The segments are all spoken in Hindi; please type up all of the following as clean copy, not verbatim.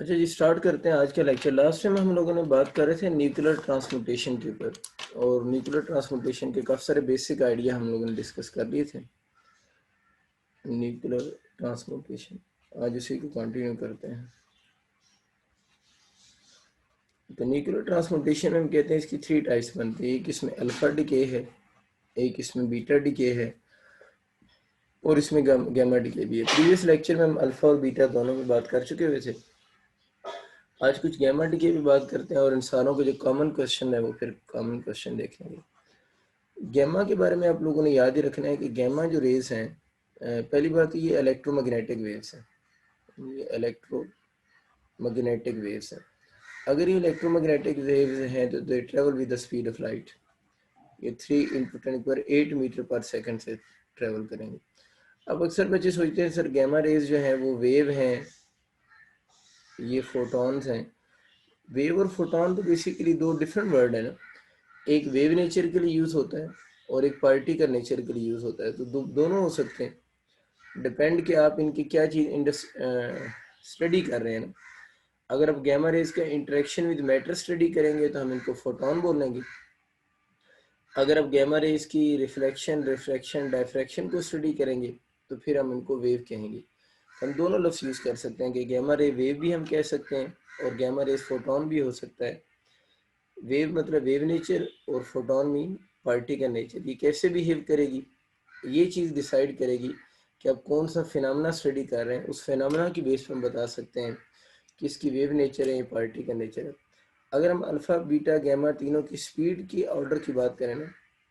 अच्छा जी, स्टार्ट करते हैं आज का लेक्चर। लास्ट टाइम हम लोगों ने बात कर रहे थे न्यूक्लियर ट्रांसमुटेशन के ऊपर, और न्यूक्लियर ट्रांसमुटेशन के काफ़ी सारे बेसिक आइडिया हम लोगों ने डिस्कस कर लिए थे। न्यूक्लियर ट्रांसमुटेशन आज उसी को कंटिन्यू करते हैं। तो न्यूक्लियर ट्रांसमुटेशन में हम कहते हैं इसकी 3 टाइप्स बनती है। एक इसमें अल्फा डिके है, एक इसमें बीटा डिके है, और इसमें गैमा डिके भी है। प्रीवियस लेक्चर में हम अल्फा और बीटा दोनों में बात कर चुके हुए थे। आज कुछ गैमा डी की भी बात करते हैं, और इंसानों के जो कॉमन क्वेश्चन है वो फिर कॉमन क्वेश्चन देखेंगे। गैमा के बारे में आप लोगों ने याद ही रखना है कि गैमा जो रेज हैं, पहली बात ये इलेक्ट्रोमैग्नेटिक वेव्स हैं। ये इलेक्ट्रोमैग्नेटिक वेव्स हैं। अगर ये इलेक्ट्रोमैग्नेटिक वेव्स हैं तो they travel with the speed of light. ये 3 × 10⁸ मीटर पर सेकंड से ट्रेवल करेंगे। अब अक्सर बच्चे सोचते हैं सर गैमा रेज जो हैं वो वेव हैं, ये फोटॉन्स हैं। वेव और फोटॉन तो बेसिकली दो डिफरेंट वर्ड है ना। एक वेव नेचर के लिए यूज़ होता है और एक पार्टिकल नेचर के लिए यूज़ होता है। तो दोनों हो सकते हैं, डिपेंड कि आप इनकी क्या चीज़ स्टडी कर रहे हैं ना। अगर आप गैमा रेज का इंटरेक्शन विद मैटर स्टडी करेंगे तो हम इनको फोटॉन बोलेंगे। अगर आप गैमा रेज की रिफ्लेक्शन, रिफ्रैक्शन, डायफ्रैक्शन को स्टडी करेंगे तो फिर हम इनको वेव कहेंगे। हम दोनों लफ्ज़ यूज़ कर सकते हैं कि गैमा रे वेव भी हम कह सकते हैं और गैमा रेज फोटॉन भी हो सकता है। वेव मतलब वेव नेचर और फोटॉन मीन पार्टिकल नेचर। ये कैसे बिहेव करेगी, ये चीज़ डिसाइड करेगी कि आप कौन सा फिनोमेना स्टडी कर रहे हैं। उस फिनोमेना की बेस पर हम बता सकते हैं कि इसकी वेव नेचर है या पार्टिकल नेचर है। अगर हम अल्फ़ा बीटा गैमा तीनों की स्पीड की ऑर्डर की बात करें ना,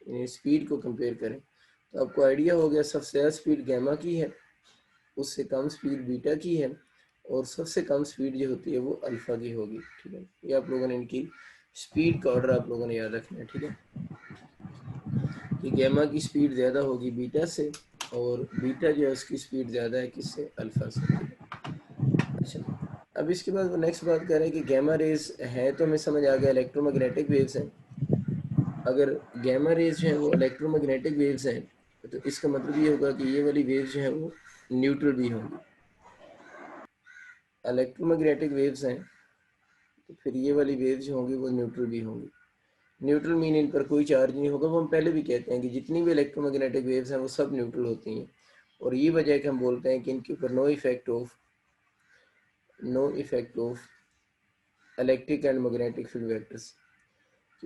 यानी स्पीड को कंपेयर करें, तो आपको आइडिया हो गया सबसे ज़्यादा स्पीड गैमा की है, उससे कम स्पीड बीटा की है, और सबसे कम स्पीड जो होती है वो अल्फ़ा की होगी। ठीक है, ये आप लोगों ने इनकी स्पीड का ऑर्डर आप लोगों ने याद रखना है। ठीक है, कि गैमा की स्पीड ज़्यादा होगी बीटा से, और बीटा जो है उसकी स्पीड ज़्यादा है किससे, अल्फ़ा से। ठीक है, अच्छा अब इसके बाद वो नेक्स्ट बात कर रहे हैं कि गैमा रेज है तो हमें समझ आ गया इलेक्ट्रोमैग्नेटिक वेव्स हैं। अगर गैमा रेज जो है वो इलेक्ट्रोमैग्नेटिक वेव्स हैं तो इसका मतलब ये होगा कि ये वाली वेव्स जो है वो न्यूट्रल भी होंगी। इलेक्ट्रोमैग्नेटिक वेव्स हैं तो फिर ये वाली वेव्स जो होंगी वो न्यूट्रल भी होंगी। न्यूट्रल मीन इन पर कोई चार्ज नहीं होगा। वो हम पहले भी कहते हैं कि जितनी भी इलेक्ट्रोमैग्नेटिक वेव्स हैं वो सब न्यूट्रल होती हैं, और ये वजह है कि हम बोलते हैं कि इनके ऊपर no effect of electric and magnetic field vectors.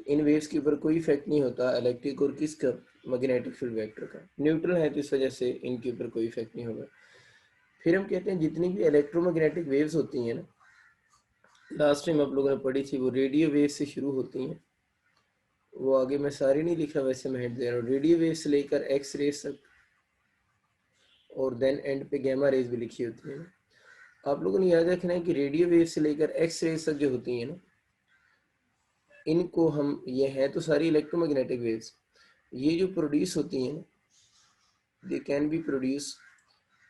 इन वेव्स के ऊपर कोई इफेक्ट नहीं होता इलेक्ट्रिक और किसका, मैग्नेटिक फील्ड वेक्टर का। न्यूट्रल है तो इस वजह से इनके ऊपर कोई इफेक्ट नहीं होगा। फिर हम कहते हैं जितनी भी इलेक्ट्रोमैग्नेटिक वेव्स होती हैं ना, लास्ट टाइम आप लोगों ने पढ़ी थी, वो रेडियो वेव से शुरू होती हैं। वो आगे मैं सारी नहीं लिखा, वैसे मैं हिंट दे रहा हूँ। रेडियो वेव से लेकर एक्स रेज तक, और देन एंड पे गैमा रेज भी लिखी होती है। आप लोगों ने याद रखना है कि रेडियो वेव से लेकर एक्स रेज तक जो होती है ना, इनको हम, ये है तो सारी इलेक्ट्रोमैग्नेटिक वेव्स, ये जो प्रोड्यूस होती हैं, they can be produce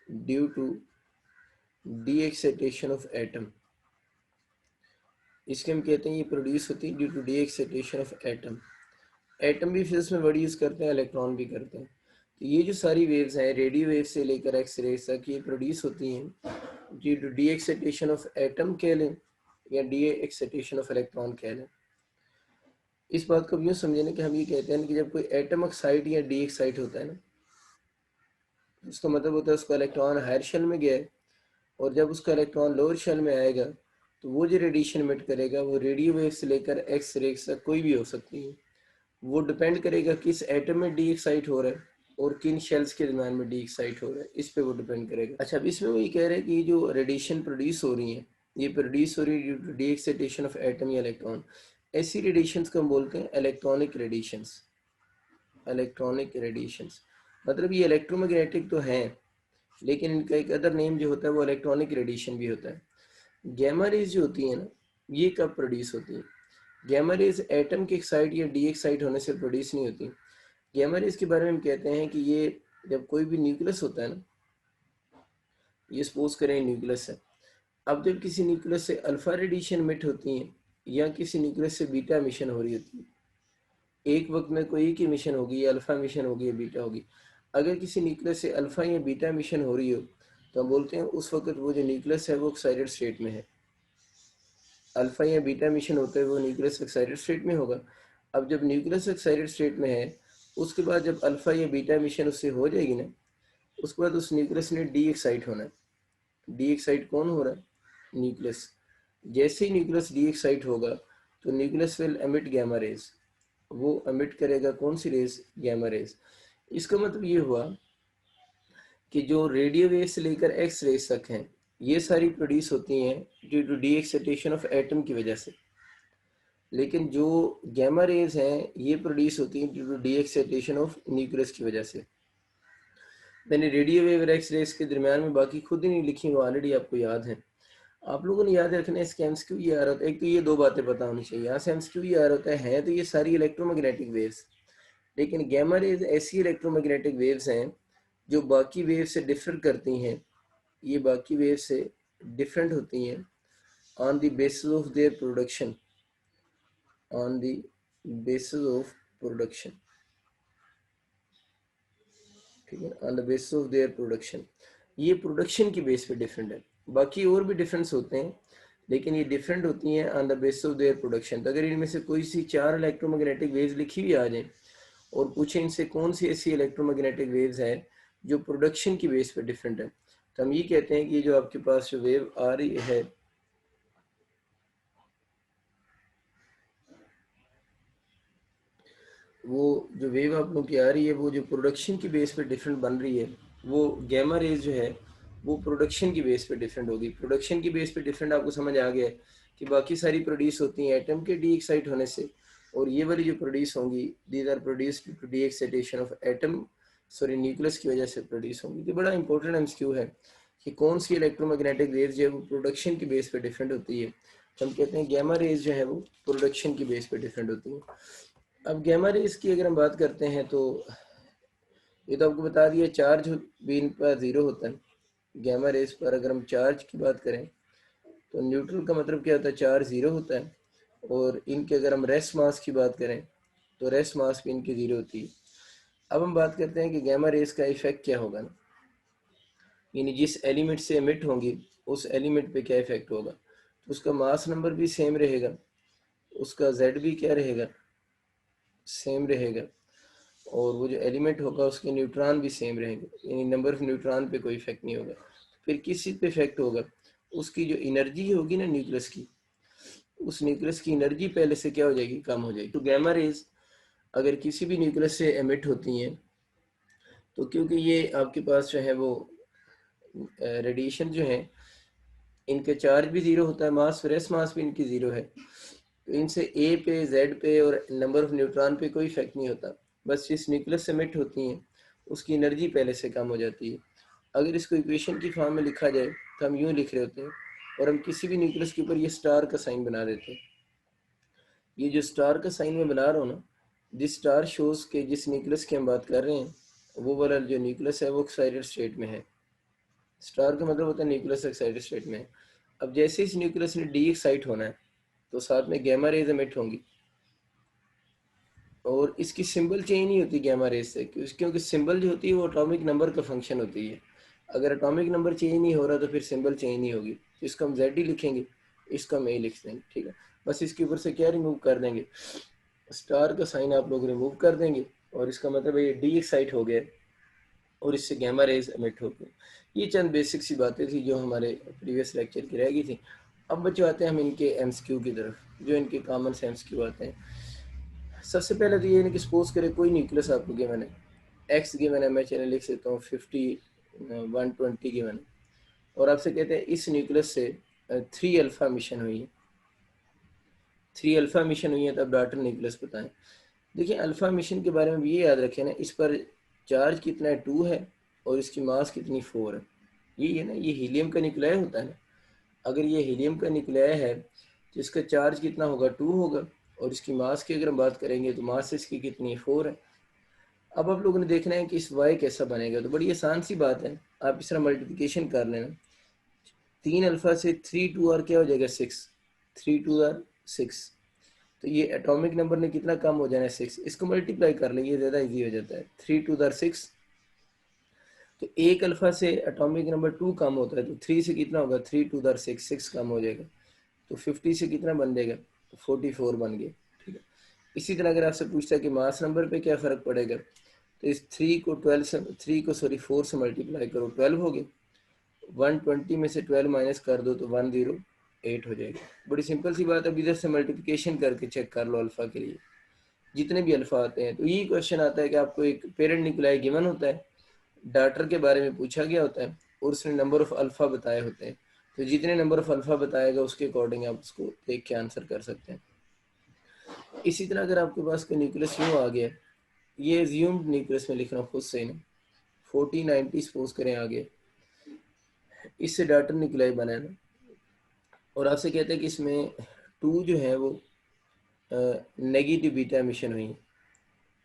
due to de-excitation of atom. इसके हम कहते हैं ये प्रोड्यूस होती है due to de-excitation of atom. Atom भी फिजिक्स में वर्ड यूज करते हैं, इलेक्ट्रॉन भी करते हैं। तो ये जो सारी वेव्स हैं रेडियो वेव से लेकर एक्स रेज तक, ये प्रोड्यूस होती हैं due to de-excitation of atom कह लें या डी एक्साइटेशन ऑफ इलेक्ट्रॉन कह लें। इस बात को यूँ समझने कि हम ये कहते हैं कि जब कोई एटम एक्साइट या डी एक्साइट होता है ना, उसका मतलब होता है उसका इलेक्ट्रॉन हायर शेल में गया है, और जब उसका इलेक्ट्रॉन लोअर शेल में आएगा तो वो जो रेडिएशन इमिट करेगा वो रेडियो वेव से लेकर एक्स रेज तक कोई भी हो सकती है। वो डिपेंड करेगा किस एटम में डी एक्साइट हो रहा है और किन शेल्स के दरम्यान में डी एक्साइट हो रहा है, इस पे वो डिपेंड करेगा। अच्छा अब इसमें वो ये कह रहे हैं कि ये जो रेडिएशन प्रोड्यूस हो रही है, ये प्रोड्यूस हो रही है due to de-excitation of atom या इलेक्ट्रॉन। ऐसी रेडिएशंस को हम बोलते हैं इलेक्ट्रॉनिक रेडिएशंस। इलेक्ट्रॉनिक रेडिएशंस मतलब ये इलेक्ट्रोमैग्नेटिक तो हैं, लेकिन इनका एक अदर नेम जो होता है वो इलेक्ट्रॉनिक रेडिएशन भी होता है। गैमा रेज जो होती है ना, ये कब प्रोड्यूस होती है? गैमा रेज एटम के एक्साइट या डी एक्साइट होने से प्रोड्यूस नहीं होती। गैमा रेज के बारे में हम कहते हैं कि ये जब कोई भी न्यूक्लियस होता है ना, ये सपोज करें न्यूक्लियस है। अब जब किसी न्यूक्लियस से अल्फा रेडिएशन मिट होती है या किसी न्यूक्लियस से बीटा मिशन हो रही होती है, एक वक्त में कोई एक ही मिशन होगी, या अल्फा मिशन होगी या बीटा होगी। अगर किसी न्यूक्लियस से अल्फा या बीटा मिशन हो रही हो तो हम बोलते हैं उस वक्त वो जो न्यूक्लियस है वो एक्साइटेड स्टेट में है। अल्फा या बीटा एमिशन होता है वो न्यूक्लियस एक्साइटेड स्टेट में होगा। अब जब न्यूक्लियस एक्साइटेड स्टेट में है, उसके बाद जब अल्फा या बीटा एमिशन उससे हो जाएगी ना, उसके बाद उस न्यूक्लियस ने डी एक्साइट होना है। डी एक्साइट कौन हो रहा है? न्यूक्लियस। जैसे ही न्यूक्लियस डी एक्साइट होगा तो nucleus will emit gamma rays. वो एमिट करेगा कौन सी रेज? Gamma raise. इसका मतलब ये हुआ कि जो रेडियो वेव से लेकर एक्स रेज तक हैं, ये सारी प्रोड्यूस होती हैं due to de-excitation of atom की वजह से। लेकिन जो गैमा रेज हैं ये प्रोड्यूस होती हैं due to de-excitation of nucleus की वजह से। मैंने रेडियो वेव और एक्स रेज के दरमियान में बाकी खुद ही नहीं लिखी, वो ऑलरेडी आपको याद है। आप लोगों ने याद रखना है इसके एमसीक्यू ये आ रहा होता है। एक तो ये दो बातें पता होनी चाहिए, यहाँ से एमसीक्यू ये आ रहा होता है तो ये सारी इलेक्ट्रोमैग्नेटिक वेव्स, लेकिन गैमा रेज ऐसी इलेक्ट्रोमैग्नेटिक वेव्स हैं जो बाकी वेव से डिफर करती हैं। ये बाकी वेव से डिफरेंट होती हैं on the basis of their production, on the basis of production, ठीक है, on the basis of their production. ये प्रोडक्शन की बेस पे डिफरेंट है। बाकी और भी डिफरेंस होते हैं, लेकिन ये डिफरेंट होती हैं on the basis of their production. तो अगर इनमें से कोई सी 4 इलेक्ट्रोमैग्नेटिक वेव्स लिखी हुई आ जाए और पूछे इनसे कौन सी ऐसी इलेक्ट्रोमैग्नेटिक वेव्स है जो प्रोडक्शन की बेस पे डिफरेंट है, तो हम ये कहते हैं कि ये जो आपके पास जो वेव आ रही है वो जो वेव आप लोग की आ रही है वो जो प्रोडक्शन की बेस पे डिफरेंट बन रही है, वो गैमा रेज जो है वो प्रोडक्शन की बेस पे डिफरेंट होगी। प्रोडक्शन की बेस पे डिफरेंट आपको समझ आ गया है कि बाकी सारी प्रोड्यूस होती हैं एटम के डी एक्साइट होने से, और ये वाली जो प्रोड्यूस होंगी these are produced to de-excitation of atom, sorry nucleus की वजह से प्रोड्यूस होंगी। तो बड़ा इंपॉर्टेंट एमसीक्यू है कि कौन सी इलेक्ट्रोमैग्नेटिक वेव जो है वो प्रोडक्शन की बेस पे डिफरेंट होती है। तो हम कहते हैं गैमा रेज जो है वो प्रोडक्शन की बेस पे डिफरेंट होती है। अब गैमा रेज की अगर हम बात करते हैं तो ये तो आपको बता दिया चार्ज भी इन पर जीरो होता है। गैमा रेज पर अगर हम चार्ज की बात करें तो न्यूट्रल का मतलब क्या होता है? चार्ज जीरो होता है। और इनके अगर हम रेस्ट मास की बात करें तो रेस्ट मास भी इनकी जीरो होती है। अब हम बात करते हैं कि गैमा रेज का इफेक्ट क्या होगा ना, यानी जिस एलिमेंट से एमिट होंगी उस एलिमेंट पे क्या इफेक्ट होगा। तो उसका मास नंबर भी सेम रहेगा, उसका जेड भी क्या रहेगा? सेम रहेगा। और वो जो एलिमेंट होगा उसके न्यूट्रॉन भी सेम रहेंगे, यानी नंबर ऑफ न्यूट्रॉन पे कोई इफेक्ट नहीं होगा। फिर किस चीज़ पे इफेक्ट होगा? उसकी जो एनर्जी होगी ना न्यूक्लियस की, उस न्यूक्लियस की एनर्जी पहले से क्या हो जाएगी? कम हो जाएगी। तो गैमा रेज अगर किसी भी न्यूक्लियस से एमिट होती हैं तो क्योंकि ये आपके पास जो है वो रेडिएशन जो है इनके चार्ज भी जीरो होता है, मास रेस मास भी इनकी जीरो है, तो इनसे ए पे जेड पे और नंबर ऑफ न्यूट्रॉन पे कोई इफेक्ट नहीं होता। बस जिस न्यूक्लियस से एमिट होती हैं उसकी एनर्जी पहले से कम हो जाती है। अगर इसको इक्वेशन की फॉर्म में लिखा जाए तो हम यूँ लिख रहे होते हैं और हम किसी भी न्यूक्लियस के ऊपर ये स्टार का साइन बना देते हैं। ये जो स्टार का साइन मैं बना रहा हूँ ना, दिस स्टार शोज के जिस न्यूक्लियस की हम बात कर रहे हैं वो वाला जो न्यूक्लियस है वो एक्साइटेड स्टेट में है। स्टार का मतलब होता है न्यूक्लियस एक्साइटेड स्टेट में है। अब जैसे इस न्यूक्लियस ने डी एक्साइट होना है तो साथ में गैमा रेज एमिट होंगी, और इसकी सिंबल चेंज नहीं होती गैमा रेज से, क्योंकि सिंबल जो होती है वो एटॉमिक नंबर का फंक्शन होती है। अगर एटॉमिक नंबर चेंज नहीं हो रहा तो फिर सिंबल चेंज नहीं होगी। तो इसको हम जेड ही लिखेंगे, इसको हम ए लिख देंगे, ठीक है। बस इसके ऊपर से क्या रिमूव कर देंगे? स्टार का साइन आप लोग रिमूव कर देंगे और इसका मतलब ये डी एक्साइट हो गया और इससे गैमा रेज एमिट हो गए। ये चंद बेसिक सी बातें थी जो हमारे प्रीवियस लेक्चर की रह गई थी। अब बच्चों आते हैं हम इनके एमसीक्यू की तरफ, जो इनके कॉमन से एमसीक्यू आते हैं। सबसे पहले तो ये नहीं कि सपोज करें कोई न्यूक्लियस आपको गिवन है, एक्स गिवन है, मैं चलिए लिख सकता हूँ 50 120 गिवन है, और आपसे कहते हैं इस न्यूक्लियस से 3 अल्फा मिशन हुई है, 3 अल्फा मिशन हुई है, तब डाल्टन न्यूक्लियस बताएं। देखिए अल्फा मिशन के बारे में भी ये याद रखें ना, इस पर चार्ज कितना है? 2 है, और इसकी मास कितनी? 4 है। ये है ना, ये हीलियम का न्यूक्लियाई होता है ना। अगर ये हीलियम का न्यूक्लियाई है तो इसका चार्ज कितना होगा? 2 होगा, और इसकी मास की अगर हम बात करेंगे तो मास इसकी कितनी है? 4 है। अब आप लोगों ने देखना है कि इस वाई कैसा बनेगा, तो बड़ी आसान सी बात है, आप इस तरह मल्टीप्लिकेशन कर लेना। 3 अल्फा से 3 2 आर क्या हो जाएगा? 6, 3 2 आर 6। तो ये एटॉमिक नंबर ने कितना कम हो जाना है? 6। इसको मल्टीप्लाई कर लेंगे, ज़्यादा इजी हो जाता है। 3 2 आर 6। तो एक अल्फा से एटॉमिक नंबर 2 कम होता है, तो 3 से कितना होगा? 3 2 आर 6, 6 कम हो जाएगा। तो 50 से कितना बन जाएगा, 44 बन गया। ठीक है, इसी तरह अगर आपसे पूछता है कि मास नंबर पे क्या फ़र्क पड़ेगा, तो इस 4 से मल्टीप्लाई करो, 12 हो गए, 120 में से 12 माइनस कर दो तो 108 हो जाएगा। बड़ी सिंपल सी बात है। अब इधर से मल्टीप्लिकेशन करके चेक कर लो अल्फ़ा के लिए, जितने भी अल्फ़ा आते हैं। तो यही क्वेश्चन आता है कि आपको एक पेरेंट निकुलाई गिवन होता है, डाटर के बारे में पूछा गया होता है और उसने नंबर ऑफ़ अल्फ़ा बताए होते हैं। तो जितने नंबर ऑफ़ अल्फ़ा बताएगा उसके अकॉर्डिंग आप उसको देख के आंसर कर सकते हैं। इसी तरह अगर आपके पास कोई न्यूक्लियस यूँ आ गया, ये एज्यूम्ड न्यूक्लियस में लिख रहा हूँ खुद से ना, 4090 सपोज करें आ गया, इससे डाटर निकुलाई बनाए ना, और आपसे कहते हैं कि इसमें 2 जो है वो नेगेटिव बीटा एमिशन हुई है।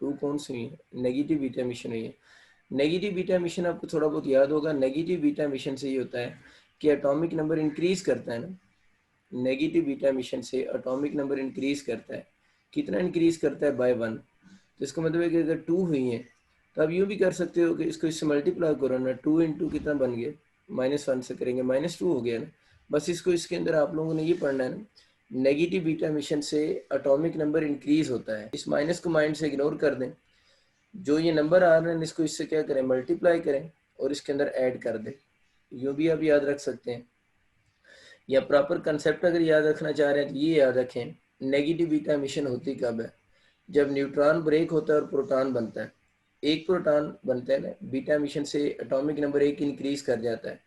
2 कौन सी हुई है, नेगेटिव बीटा एमिशन हुई है। नेगेटिव बीटा एमिशन आपको थोड़ा बहुत याद होगा। नेगेटिव बीटा एमिशन से ये होता है कि एटॉमिक नंबर इंक्रीज करता है ना, नेगेटिव बीटा एमिशन से एटॉमिक नंबर इंक्रीज करता है। कितना इंक्रीज करता है, बाय 1। तो इसका मतलब है कि अगर 2 हुई है तो आप यूँ भी कर सकते हो कि इसको इससे मल्टीप्लाई करो ना, 2 इंटू कितना बन गया, -1 से करेंगे -2 हो गया ना। बस इसको इसके अंदर आप लोगों ने ये पढ़ना है ना, नेगेटिव बीटा एमिशन से एटॉमिक नंबर इंक्रीज होता है। इस माइनस को माइंड से इग्नोर कर दें, जो ये नंबर आ रहे हैं इसको इससे क्या करें, मल्टीप्लाई करें और इसके अंदर ऐड कर दें। यूँ भी आप याद रख सकते हैं, या प्रॉपर कंसेप्ट अगर याद रखना चाह रहे हैं तो ये याद रखें, नेगेटिव बीटा एमिशन होती कब है, जब न्यूट्रॉन ब्रेक होता है और प्रोटॉन बनता है। एक प्रोटॉन बनता है ना, बीटा एमिशन से एटॉमिक नंबर 1 इंक्रीज कर जाता है,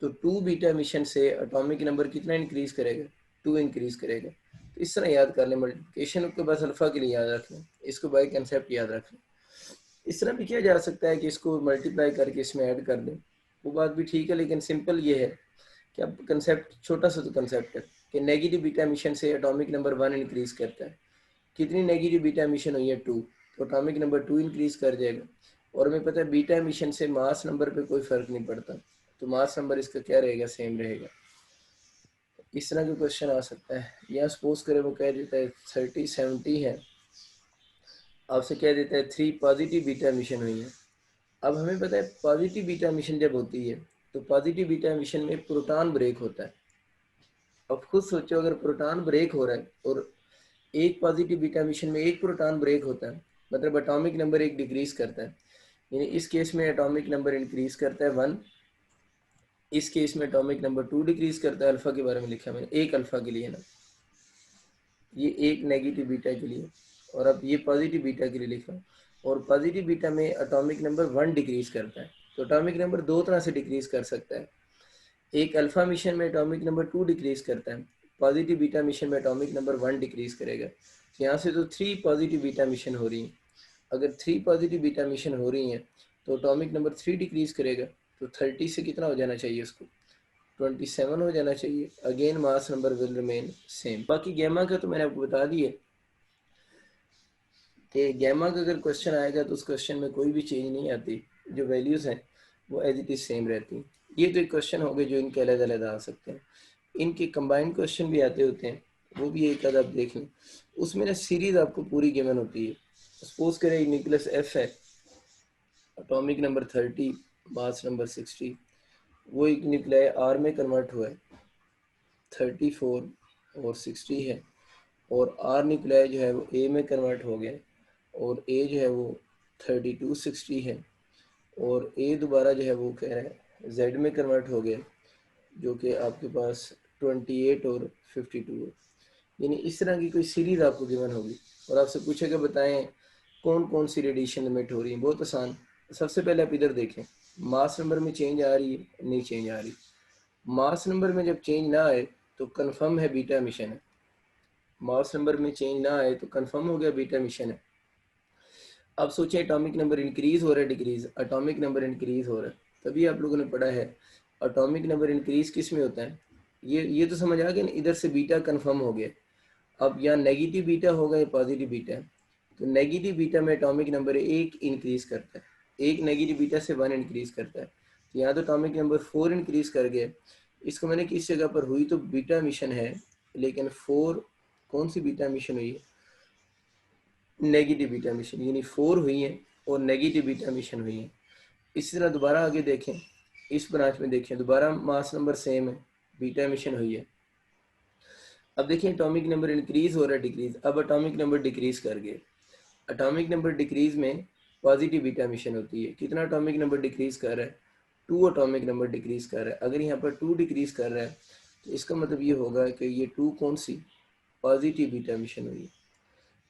तो 2 बीटा एमिशन से एटॉमिक नंबर कितना इंक्रीज करेगा, 2 इंक्रीज करेगा। तो इस तरह याद कर लें, मल्टीप्लिकेशन को बस अल्फा के लिए याद रख लें, इसको बाय कंसेप्ट याद रख लें। इस तरह भी किया जा सकता है कि इसको मल्टीप्लाई करके इसमें ऐड कर दें, वो बात भी ठीक है, लेकिन सिंपल ये है कि अब कंसेप्ट छोटा सा तो कंसेप्ट है कि नेगेटिव बीटा एमिशन से एटॉमिक नंबर 1 इंक्रीज करता है। कितनी नेगेटिव बीटा एमिशन हुई है, 2, तो एटॉमिक नंबर 2 इंक्रीज कर जाएगा। और हमें पता है बीटा एमिशन से मास नंबर पे कोई फर्क नहीं पड़ता, तो मास नंबर इसका क्या रहेगा, सेम रहेगा। इस तरह का क्वेश्चन आ सकता है। या सपोज करें वो कह देता है 3070 है, आपसे कह देता है 3 पॉजिटिव बीटा एमिशन हुई है। अब हमें पता है पॉजिटिव बीटा एमिशन जब होती है तो पॉजिटिव बीटा एमिशन में प्रोटॉन ब्रेक होता है। अब खुद सोचो, अगर प्रोटॉन ब्रेक हो रहा है और एक पॉजिटिव बीटा एमिशन में एक प्रोटॉन ब्रेक होता है, मतलब एटॉमिक नंबर 1 डिक्रीज करता है, यानी इस केस में एटॉमिक नंबर इंक्रीज करता है 1, इस केस में एटॉमिक नंबर 2 डिक्रीज करता है। अल्फा के बारे में लिखा मैंने, एक अल्फा के लिए ना, ये एक नेगेटिव बीटा के लिए, और अब ये पॉजिटिव बीटा के लिए लिखा, और पॉजिटिव बीटा में एटॉमिक नंबर 1 डिक्रीज करता है। तो एटॉमिक नंबर दो तरह से डिक्रीज कर सकता है, एक अल्फा मिशन में एटॉमिक नंबर 2 डिक्रीज करता है, पॉजिटिव बीटा मिशन में एटॉमिक नंबर 1 डिक्रीज करेगा। यहाँ से तो 3 पॉजिटिव बीटा मिशन हो रही हैं, अगर 3 पॉजिटिव बीटा मिशन हो रही हैं तो एटॉमिक नंबर 3 डिक्रीज करेगा, तो 30 से कितना हो जाना चाहिए, उसको 27 हो जाना चाहिए। Again mass number will remain same. बाकी गैमा का तो मैंने आपको बता दिया कि गैमा का अगर क्वेश्चन आएगा तो उस क्वेश्चन में कोई भी चेंज नहीं आती, जो वैल्यूज़ हैं वो एज इट इज़ सेम रहती। ये तो एक क्वेश्चन हो गए जो इनके अलग अलग आ सकते हैं। इनके कंबाइंड क्वेश्चन भी आते होते हैं, वो भी एक आध आप देख लें, उसमें ना सीरीज आपको पूरी गिवन होती है। सपोज करें न्यूक्लियस एफ है, एटॉमिक नंबर 30, मास नंबर 60, वो एक न्यूक्लियाई आर में कन्वर्ट हुआ है, 34 और 60 है, और आर न्यूक्लियाई जो है वो ए में कन्वर्ट हो गया, और ए जो है वो 32 60 है, और ए दोबारा जो है वो कह रहा है जेड में कन्वर्ट हो गया, जो कि आपके पास 28 और 52 है। यानी इस तरह की कोई सीरीज आपको गिवन होगी और आपसे पूछेगा बताएं कौन कौन सी रेडिएशन लिमिट हो रही है। बहुत आसान, सबसे पहले आप इधर देखें, मास नंबर में चेंज आ रही है, नहीं चेंज आ रही। मास नंबर में जब चेंज ना आए तो कंफर्म है बीटा मिशन है, मास नंबर में चेंज ना आए तो कंफर्म हो गया बीटा मिशन है। अब सोचें एटॉमिक नंबर इंक्रीज हो रहा है, डिक्रीज, एटॉमिक नंबर इंक्रीज हो रहा है, तभी आप लोगों ने पढ़ा है एटॉमिक नंबर इंक्रीज किस में होता है। ये तो समझ आ गया ना, इधर से बीटा कंफर्म हो गया। अब यहाँ नेगेटिव बीटा होगा या पॉजिटिव बीटा है, तो नेगेटिव बीटा में एटॉमिक नंबर 1 इंक्रीज करता है, एक नेगेटिव बीटा से 1 इंक्रीज करता है, तो यहाँ तो एटॉमिक नंबर 4 इंक्रीज कर गया। इसको मैंने किस जगह पर हुई तो बीटा मिशन है, लेकिन 4 कौन सी बीटा मिशन हुई है, नेगेटिव बीटा मिशन, यानी 4 हुई है और नेगेटिव बीटा मिशन हुई है। इसी तरह दोबारा आगे देखें, इस ब्रांच में देखें, दोबारा मास नंबर सेम है, बीटा मिशन हुई है, अब देखिए एटॉमिक नंबर इंक्रीज हो रहा है डिक्रीज, अब एटॉमिक नंबर डिक्रीज कर गए। एटॉमिक नंबर डिक्रीज में पॉजिटिव बीटा एमिशन होती है। कितना एटॉमिक नंबर डिक्रीज कर रहा है? 2 एटॉमिक नंबर डिक्रीज कर रहा है। अगर यहाँ पर 2 डिक्रीज कर रहा है तो इसका मतलब ये होगा कि ये 2 कौन सी पॉजिटिव बीटा एमिशन हुई।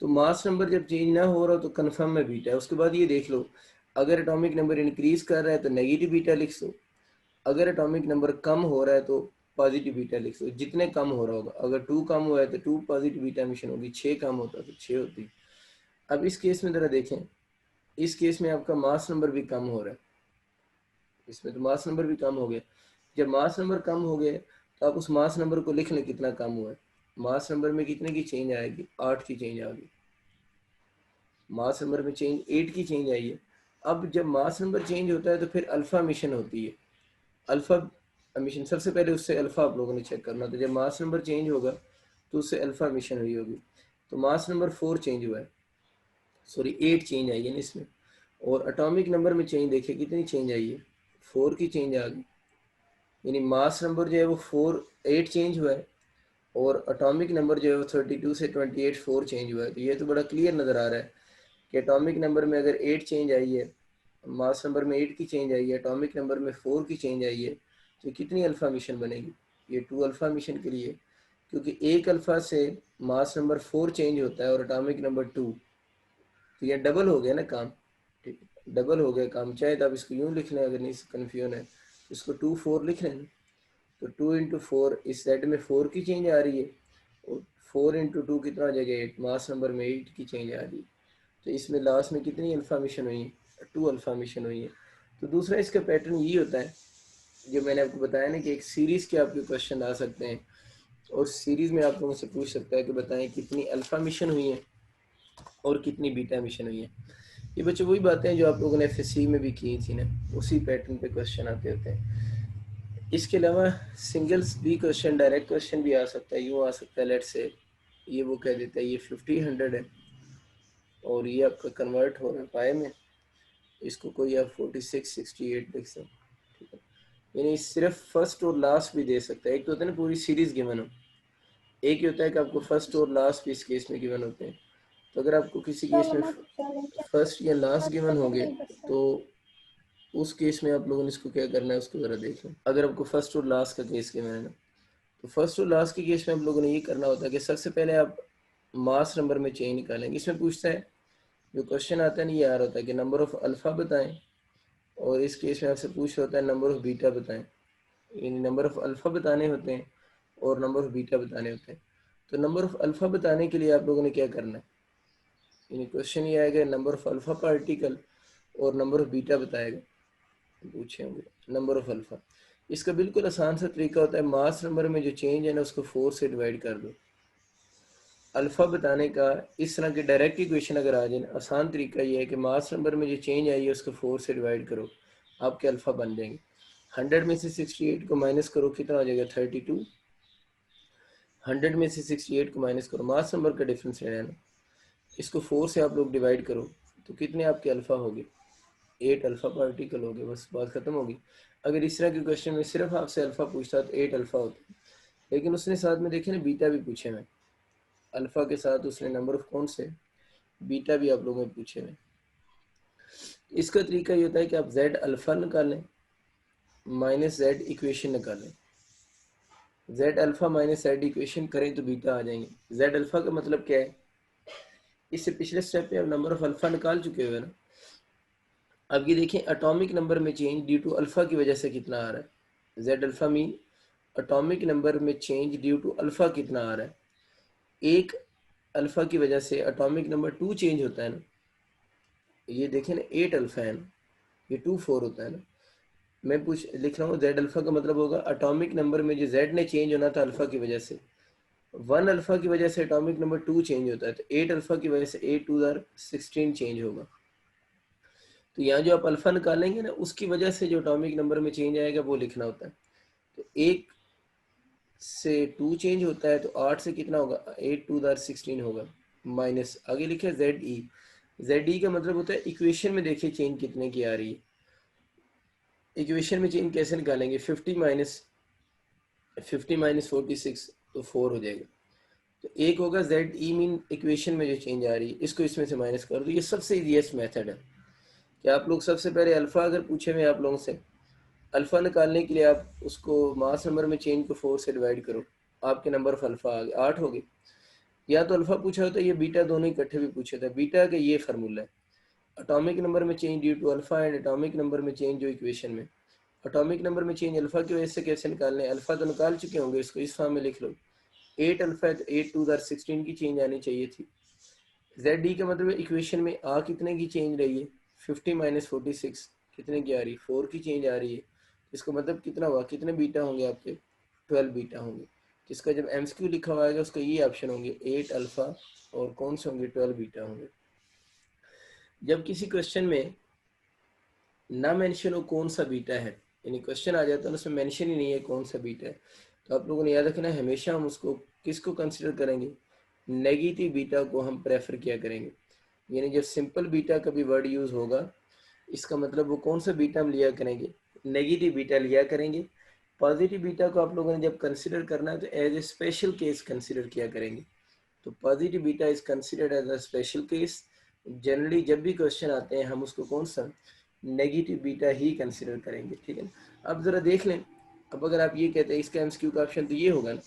तो मास नंबर जब चेंज ना हो रहा तो कन्फर्म में बीटा है। उसके बाद ये देख लो, अगर एटॉमिक नंबर इंक्रीज कर रहा है तो नेगेटिव बीटा लिख दो, अगर एटॉमिक नंबर कम हो रहा है तो पॉजिटिव बीटा लिख दो। जितने कम हो रहा होगा, अगर 2 कम हुआ है तो 2 पॉजिटिव बीटा एमिशन होगी, 6 कम होता तो 6 होती। अब इस केस में जरा देखें, इस केस में आपका मास नंबर भी कम हो रहा है, इसमें तो मास नंबर भी कम हो गया। जब मास नंबर कम हो गए तो आप उस मास नंबर को लिख लें कितना कम हुआ है। मास नंबर में कितने की चेंज आएगी? 8 की चेंज आ गई। मास नंबर में चेंज 8 की चेंज आई है। अब जब मास नंबर चेंज होता है तो फिर अल्फा मिशन होती है। अल्फा मिशन सबसे पहले उससे अल्फा आप लोगों ने चेक करना। तो जब मास नंबर चेंज होगा तो उससे अल्फा मिशन हुई होगी। तो मास नंबर 4 चेंज हुआ है, सॉरी 8 चेंज आई है ना इसमें। और एटॉमिक नंबर में चेंज देखिए कितनी चेंज आई है, 4 की चेंज आ गई। यानी मास नंबर जो है वो 8 चेंज हुआ है और एटॉमिक नंबर जो है वो 32 से 28 4 चेंज हुआ है। तो ये तो बड़ा क्लियर नज़र आ रहा है कि एटॉमिक नंबर में अगर 8 चेंज आई है, मास नंबर में 8 की चेंज आई है, एटॉमिक नंबर में 4 की चेंज आई है, तो कितनी अल्फा मिशन बनेगी? ये 2 अल्फा मिशन के लिए, क्योंकि एक अल्फा से मास नंबर 4 चेंज होता है और एटॉमिक नंबर 2, तो ये डबल हो गया ना काम। ठीक है, डबल हो गया काम। चाहे तो आप इसको यूँ लिख लें, अगर नहीं कन्फ्यूजन है इसको 2 4 लिख लें। तो 2 इंटू 4, इस सेट में 4 की चेंज आ रही है और 4 इंटू 2 कितना हो जाएगा 8, मास नंबर में 8 की चेंज आ रही है। तो इसमें लास्ट में कितनी अल्फा मिशन हुई है? 2 अल्फा मिशन हुई है। तो दूसरा इसका पैटर्न ये होता है जो मैंने आपको बताया ना कि एक सीरीज़ के आपके क्वेश्चन आ सकते हैं और सीरीज़ में आप लोगों से पूछ सकता है कि बताएं कितनी अल्फा मिशन हुई है और कितनी बीटा मिशन हुई है। ये बच्चों वही बातें हैं जो आप लोगों ने एफएससी में भी की थी ना, उसी पैटर्न पे क्वेश्चन आते होते हैं। इसके अलावा सिंगल्स भी क्वेश्चन, डायरेक्ट क्वेश्चन भी आ सकता है। यूँ आ सकता है, लेट से ये वो कह देता है ये 50 100 है और ये आपका कन्वर्ट हो रहा है पाए में, इसको कोई आप 46 68 लिख सकते, ठीक है। यानी सिर्फ फर्स्ट और लास्ट भी दे सकता है। एक तो होता है ना पूरी सीरीज गिवन हो, एक ही होता है कि आपको फर्स्ट और लास्ट भी इस केस में गिवन होते हैं। तो अगर आपको किसी केस में फर्स्ट या लास्ट गिवन होंगे तो उस केस में आप लोगों ने इसको क्या करना है उसको ज़रा देख लें। अगर आपको फर्स्ट और लास्ट का केस गिवन है ना, तो फर्स्ट और लास्ट के केस में आप लोगों ने ये करना होता है कि सबसे पहले आप मास नंबर में चेंज निकालेंगे। इसमें पूछता है, जो क्वेश्चन आता है ना, ये आ रहा होता है कि नंबर ऑफ अल्फ़ा बताएं, और इस केस में आपसे पूछ होता है नंबर ऑफ बीटा बताएं। यानी नंबर ऑफ अल्फ़ा बताने होते हैं और नंबर ऑफ बीटा बताने होते हैं। तो नंबर ऑफ अल्फ़ा बताने के लिए आप लोगों ने क्या करना है, यानी क्वेश्चन ये आएगा नंबर ऑफ अल्फ़ा पार्टिकल और नंबर ऑफ बीटा बताएगा, पूछे होंगे नंबर ऑफ अल्फ़ा। इसका बिल्कुल आसान सा तरीका होता है, मास नंबर में जो चेंज है ना उसको 4 से डिवाइड कर दो। अल्फ़ा बताने का इस तरह के डायरेक्ट इक्वेशन अगर आ जाए, आसान तरीका ये है कि मास नंबर में जो चेंज आई है उसको 4 से डिवाइड करो, आपके अल्फ़ा बन जाएंगे। 100 में से 68 को माइनस करो, कितना हो जाएगा 32। 100 में से 68 को माइनस करो, मास नंबर का डिफरेंस है ना, इसको 4 से आप लोग डिवाइड करो तो कितने आपके अल्फ़ा हो गए? 8 अल्फ़ा पार्टिकल हो गए, बस बात ख़त्म होगी। अगर इस तरह के क्वेश्चन में सिर्फ आपसे अल्फ़ा पूछता तो 8 अल्फ़ा होता, लेकिन उसने साथ में देखे ना बीटा भी पूछे हैं। अल्फ़ा के साथ उसने नंबर ऑफ कौन से बीटा भी आप लोगों ने पूछे हैं। इसका तरीका ये होता है कि आप जेड अल्फ़ा निकालें माइनस जेड इक्वेशन निकालें। Z alpha minus Z equation करें तो बीटा आ जाएंगे। जेड अल्फ़ा का मतलब क्या है, इससे पिछले स्टेप पे आप नंबर ऑफ अल्फ़ा निकाल चुके हुए ना। अब ये देखें एटॉमिक नंबर में चेंज ड्यू टू अल्फ़ा की वजह से कितना आ रहा है। Z alpha mean atomic number में चेंज ड्यू टू अल्फ़ा कितना आ रहा है। एक अल्फ़ा की वजह से एटॉमिक नंबर 2 चेंज होता है ना, ये देखें ना 8 अल्फ़ा है ना, ये 2 4 होता है ना। मैं पूछ लिख रहा हूँ जेड अल्फ़ा का मतलब होगा एटॉमिक नंबर में जो जेड ने चेंज होना था अल्फ़ा की वजह से, 1 अल्फ़ा की वजह से एटॉमिक नंबर 2 चेंज होता है, तो 8 अल्फ़ा की वजह से 8 2 16 चेंज होगा। तो यहाँ जो आप अल्फ़ा निकालेंगे ना उसकी वजह से जो एटॉमिक नंबर में चेंज आएगा वो लिखना होता है। तो 1 से 2 चेंज होता है तो 8 से कितना होगा, 8 2 16 होगा, माइनस आगे लिखे जेड ई। जेड ई का मतलब होता है इक्वेशन में देखिए चेंज कितने की आ रही है। इक्वेशन में चेंज कैसे निकालेंगे, 50 माइनस 46 तो 4 हो जाएगा। तो एक होगा जेड ई मीन इक्वेशन में जो चेंज आ रही है इसको इसमें से माइनस कर दो। ये सबसे इजीएस्ट मेथड है कि आप लोग सबसे पहले अल्फा अगर पूछे हुए आप लोगों से, अल्फा निकालने के लिए आप उसको मास नंबर में चेंज को 4 से डिवाइड करो, आपके नंबर ऑफ अल्फा आ गए 8 हो गए। या तो अल्फा पूछा होता है, ये बीटा दोनों इकट्ठे भी पूछे थे। बीटा का ये फार्मूला है, एटॉमिक नंबर में change due to alpha and atomic number में चेंज जो इक्वेशन में। एटॉमिक नंबर में चेंज अल्फा की वजह से कैसे निकालने, अल्फा तो निकाल चुके होंगे, इसको इस फॉर्म में लिख लो। 8 अल्फा है तो 8 टू 16 की चेंज आनी चाहिए थी। जेड डी का मतलब इक्वेशन में आ कितने की चेंज रही है, 50 माइनस 46 कितने की आ रही है, 4 की चेंज आ रही है। इसको मतलब कितना हुआ, कितने बीटा होंगे आपके, 12 बीटा होंगे। जिसका जब एमसीक्यू लिखा हुआ है उसका ये ऑप्शन होंगे 8 अल्फा और कौन से होंगे 12 बीटा होंगे। जब किसी क्वेश्चन में ना मेंशन हो कौन सा बीटा है, यानी क्वेश्चन आ जाता है उसमें मेंशन ही नहीं है कौन सा बीटा है, तो आप लोगों ने याद रखना है हमेशा हम उसको किसको कंसिडर करेंगे, नेगेटिव बीटा को हम प्रेफर किया करेंगे। यानी जब सिंपल बीटा का भी वर्ड यूज होगा इसका मतलब वो कौन सा बीटा हम लिया करेंगे, नेगेटिव बीटा लिया करेंगे। पॉजिटिव बीटा को आप लोगों ने जब कंसिडर करना है तो as a special case consider किया करेंगे। तो positive beta is considered as a special case. Generally जब भी क्वेश्चन आते हैं हम उसको कौन सा, नेगेटिव बीटा ही कंसिडर करेंगे, ठीक है ना। अब जरा देख लें, अब अगर आप ये कहते हैं इसका एमसीक्यू का ऑप्शन तो ये होगा ना।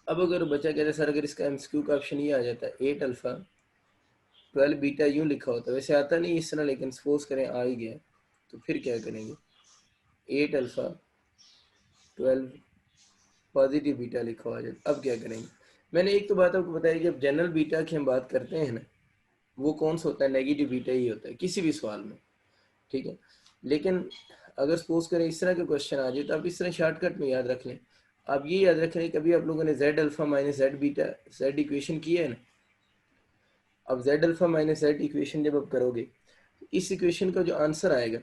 अब अगर बच्चा कहता है सर अगर इसका एमसीक्यू का ऑप्शन ये आ जाता है 8 अल्फा 12 बीटा यूं लिखा होता है, वैसे आता नहीं इस तरह, लेकिन सपोज करें आ ही गया, तो फिर क्या करेंगे, 8 अल्फा 12 पॉजिटिव बीटा लिखा हुआ जाए, अब क्या करेंगे। मैंने एक तो बात आपको बताई, जब जनरल बीटा की हम बात करते हैं ना, वो कौन सा होता है, नेगेटिव बीटा ही होता है किसी भी सवाल में, ठीक है। लेकिन अगर सपोज करें इस तरह का क्वेश्चन आ जाए तो आप इस तरह शॉर्टकट में याद रख लें। आप ये याद रख लें कभी आप लोगों ने Z alpha minus Z beta Z equation की है ना, अब Z alpha minus Z equation जब आप करोगे तो इस इक्वेशन का जो आंसर आएगा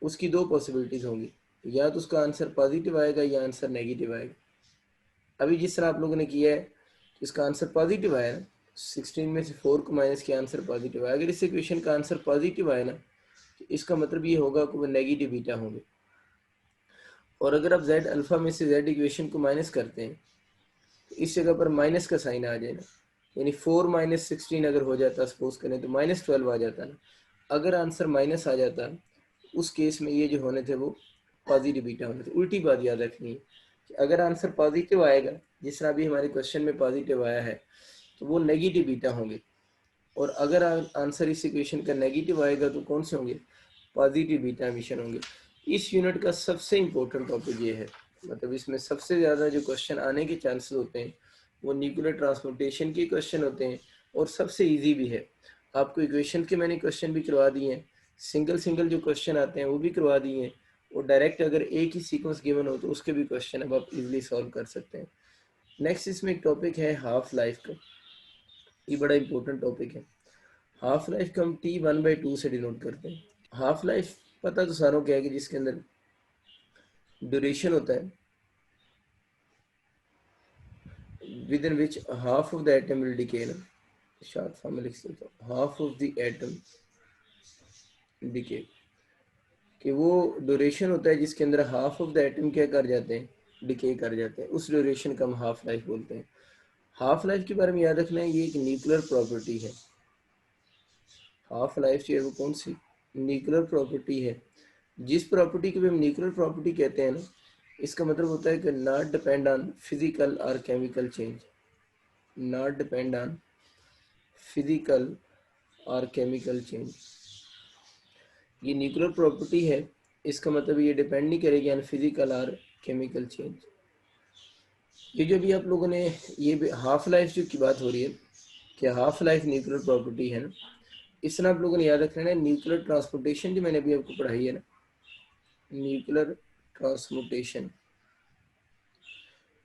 उसकी दो पॉसिबिलिटीज होंगी, या तो उसका आंसर पॉजिटिव आएगा या आंसर नेगेटिव आएगा। अभी जिस तरह आप लोगों ने किया है इसका आंसर पॉजिटिव आया ना, 16 में से 4 को माइनस किया आंसर पॉजिटिव आया। अगर इस इक्वेशन का आंसर पॉजिटिव आया ना तो इसका मतलब ये होगा कि वो नेगेटिव बीटा होंगे। और अगर आप जेड अल्फा में से जेड इक्वेशन को माइनस करते हैं तो इस जगह पर माइनस का साइन आ जाए ना, यानी 4 माइनस 16 अगर हो जाता सपोज करें तो माइनस 12 आ जाता ना। अगर आंसर माइनस आ जाता उस केस में ये जो होने थे वो पॉजिटिव बीटा होने थे। उल्टी बात याद रखनी है कि अगर आंसर पॉजिटिव आएगा, जिस तरह अभी हमारे क्वेश्चन में पॉजिटिव आया है, तो वो नेगेटिव बीटा होंगे। और अगर आंसर इस इक्वेशन का नेगेटिव आएगा तो कौन से होंगे, पॉजिटिव बीटा एमिशन होंगे। इस यूनिट का सबसे इम्पोर्टेंट टॉपिक ये है, मतलब इसमें सबसे ज़्यादा जो क्वेश्चन आने के चांसेस होते हैं वो न्यूक्लियर ट्रांसपोर्टेशन के क्वेश्चन होते हैं, और सबसे इजी भी है। आपको इक्वेशन के मैंने क्वेश्चन भी करवा दिए हैं, सिंगल सिंगल जो क्वेश्चन आते हैं वो भी करवा दिए हैं, और डायरेक्ट अगर एक ही सीक्वेंस गिवन हो तो उसके भी क्वेश्चन अब आप इजीली सॉल्व कर सकते हैं। नेक्स्ट इसमें एक टॉपिक है हाफ लाइफ का, ये बड़ा इंपॉर्टेंट टॉपिक है। हाफ लाइफ को हम T1/2 से डिनोट करते हैं। हाफ लाइफ पता तो सारों क्या है कि जिसके अंदर ड्यूरेशन होता है with in which half of the atom will decay ना, शॉर्ट फॉर्म में लिख सकता हूँ half of the atom decay, कि वो ड्यूरेशन होता है जिसके अंदर हाफ ऑफ द एटम क्या कर जाते हैं, डिके कर जाते हैं, उस ड्यूरेशन का हम हाफ लाइफ बोलते हैं। हाफ लाइफ के बारे में याद रखना है ये एक न्यूक्लियर प्रॉपर्टी है। हाफ लाइफ जो है वो कौन सी न्यूक्लियर प्रॉपर्टी है। जिस प्रॉपर्टी को भी हम न्यूक्लियर प्रॉपर्टी कहते हैं ना, इसका मतलब होता है कि नॉट डिपेंड ऑन फिजिकल और chemical change, not depend on physical और केमिकल चेंज। ये न्यूक्लियर प्रॉपर्टी है, इसका मतलब ये डिपेंड नहीं करेगी ऑन फिजिकल और केमिकल चेंज। ये जो भी आप लोगों ने ये हाफ लाइफ जो की बात हो रही है कि हाफ लाइफ न्यूक्लियर प्रॉपर्टी है ना, इस तरह आप लोगों ने याद रखना है। न्यूक्लियर ट्रांसपोर्टेशन जो मैंने अभी आपको पढ़ाई है ना, nuclear transportation,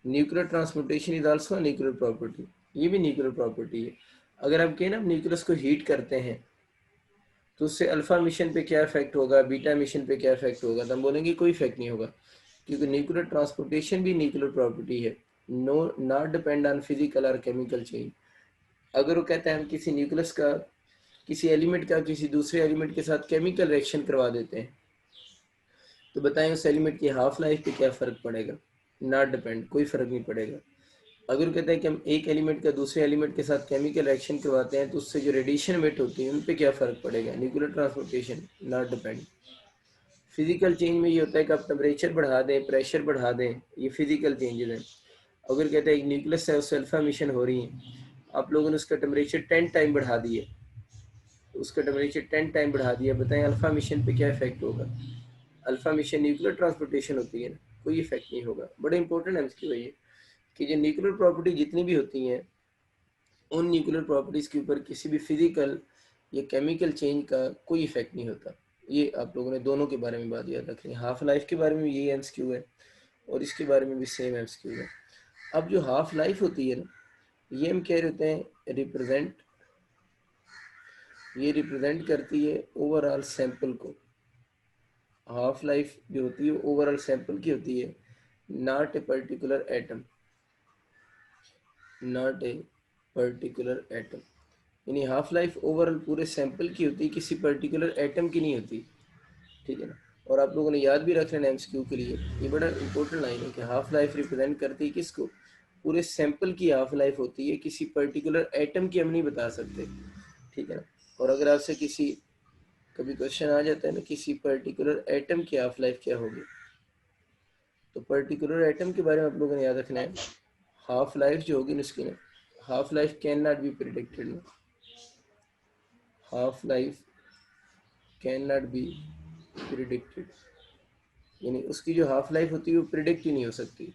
nuclear transportation is also nuclear property, ये भी न्यूक्लियर प्रॉपर्टी है। अगर हम कहें ना न्यूक्लियस को हीट करते हैं तो उससे अल्फा मिशन पे क्या इफेक्ट होगा, बीटा मिशन पे क्या इफेक्ट होगा, तो हम बोलेंगे कोई इफेक्ट नहीं होगा, क्योंकि न्यूक्लियर ट्रांसपोर्टेशन भी न्यूक्लियर प्रॉपर्टी है, no not depend on physical और केमिकल चेंज। अगर वो कहते हैं हम किसी न्यूक्लियस का किसी एलिमेंट का किसी दूसरे एलिमेंट के साथ केमिकल रिएक्शन करवा देते हैं तो बताएं उस एलिमेंट की हाफ लाइफ पे क्या फ़र्क पड़ेगा, नॉट डिपेंड, कोई फ़र्क नहीं पड़ेगा। अगर कहते हैं कि हम एक एलिमेंट का दूसरे एलिमेंट के साथ केमिकल रिएक्शन करवाते हैं तो उससे जो रेडिएशन इमिट होती है उन पे क्या फ़र्क पड़ेगा? Nuclear transportation not depend. Physical change में ये होता है कि आप टेम्परेचर बढ़ा दें, प्रेशर बढ़ा दें, ये फिजिकल चेंजेस हैं। अगर कहते हैं एक न्यूक्लियस है उससे अल्फा मिशन हो रही है, आप लोगों ने उसका टेम्परेचर 10 टाइम बढ़ा दिए, उसका टेम्परेचर 10 टाइम बढ़ा दिया, बताएं अल्फा मिशन पे क्या इफेक्ट होगा? अल्फा मिशन न्यूक्लियर ट्रांसपोर्टेशन होती है ना, कोई इफेक्ट नहीं होगा। बड़ा इंपॉर्टेंट है इसकी वजह कि जो न्यूक्लियर प्रॉपर्टी जितनी भी होती हैं उन न्यूक्लियर प्रॉपर्टीज़ के ऊपर किसी भी फिजिकल या केमिकल चेंज का कोई इफेक्ट नहीं होता। ये आप लोगों ने दोनों के बारे में बात याद रखनी है। हाफ लाइफ के बारे में यही एमसीक्यू है और इसके बारे में भी सेम एमसीक्यू है। अब जो हाफ लाइफ होती है ना, ये हम कह रहे होते हैं रिप्रेजेंट, ये रिप्रेजेंट करती है ओवरऑल सैंपल को। हाफ लाइफ जो होती है ओवरऑल सैंपल की होती है, not a particular atom, not a particular atom. यानी हाफ लाइफ ओवरऑल पूरे सैंपल की होती है, किसी पर्टिकुलर एटम की नहीं होती। ठीक है ना। और आप लोगों ने याद भी रख लेना एमसीक्यू के लिए, ये बड़ा इंपॉर्टेंट लाइन है कि हाफ लाइफ रिप्रेजेंट करती है किसको? पूरे सैंपल की हाफ लाइफ होती है, किसी पर्टिकुलर एटम की हम नहीं बता सकते। ठीक है ना। और अगर आपसे किसी कभी क्वेश्चन आ जाता है ना किसी पर्टिकुलर एटम की हाफ लाइफ क्या होगी, तो पर्टिकुलर एटम के बारे में आप लोगों ने याद रखना है। हाफ लाइफ जो होगी ना उसकी ना, half life can not be predicted ना, half life can not be predicted. यानी उसकी जो हाफ लाइफ होती है वो प्रिडिक्ट ही नहीं हो सकती।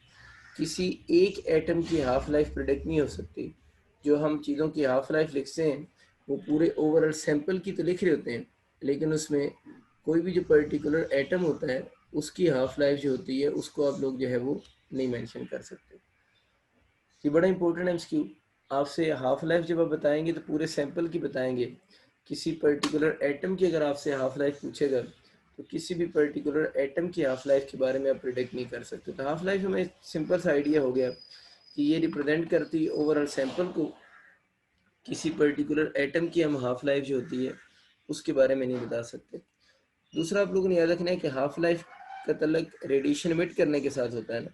किसी एक एटम की हाफ लाइफ प्रिडिक्ट नहीं हो सकती। जो हम चीज़ों की हाफ लाइफ लिखते हैं वो पूरे ओवरऑल सैंपल की तो लिख रहे होते हैं, लेकिन उसमें कोई भी जो पर्टिकुलर एटम होता है उसकी हाफ लाइफ जो होती है उसको आप लोग जो है वो नहीं मेंशन कर सकते। ये बड़ा इंपॉर्टेंट है एमसीक्यू। आपसे हाफ लाइफ जब आप बताएंगे तो पूरे सैंपल की बताएंगे, किसी पर्टिकुलर एटम की अगर आपसे हाफ लाइफ पूछेगा तो किसी भी पर्टिकुलर एटम की हाफ लाइफ के बारे में आप प्रिडिक्ट नहीं कर सकते। तो हाफ लाइफ हमें सिंपल सा आइडिया हो गया कि ये रिप्रेजेंट करती है ओवरऑल सैंपल को, किसी पर्टिकुलर एटम की हम हाफ लाइफ जो होती है उसके बारे में नहीं बता सकते। दूसरा आप लोगों ने याद रखना है कि हाफ लाइफ का तल्लक रेडिएशन इमिट करने के साथ होता है ना,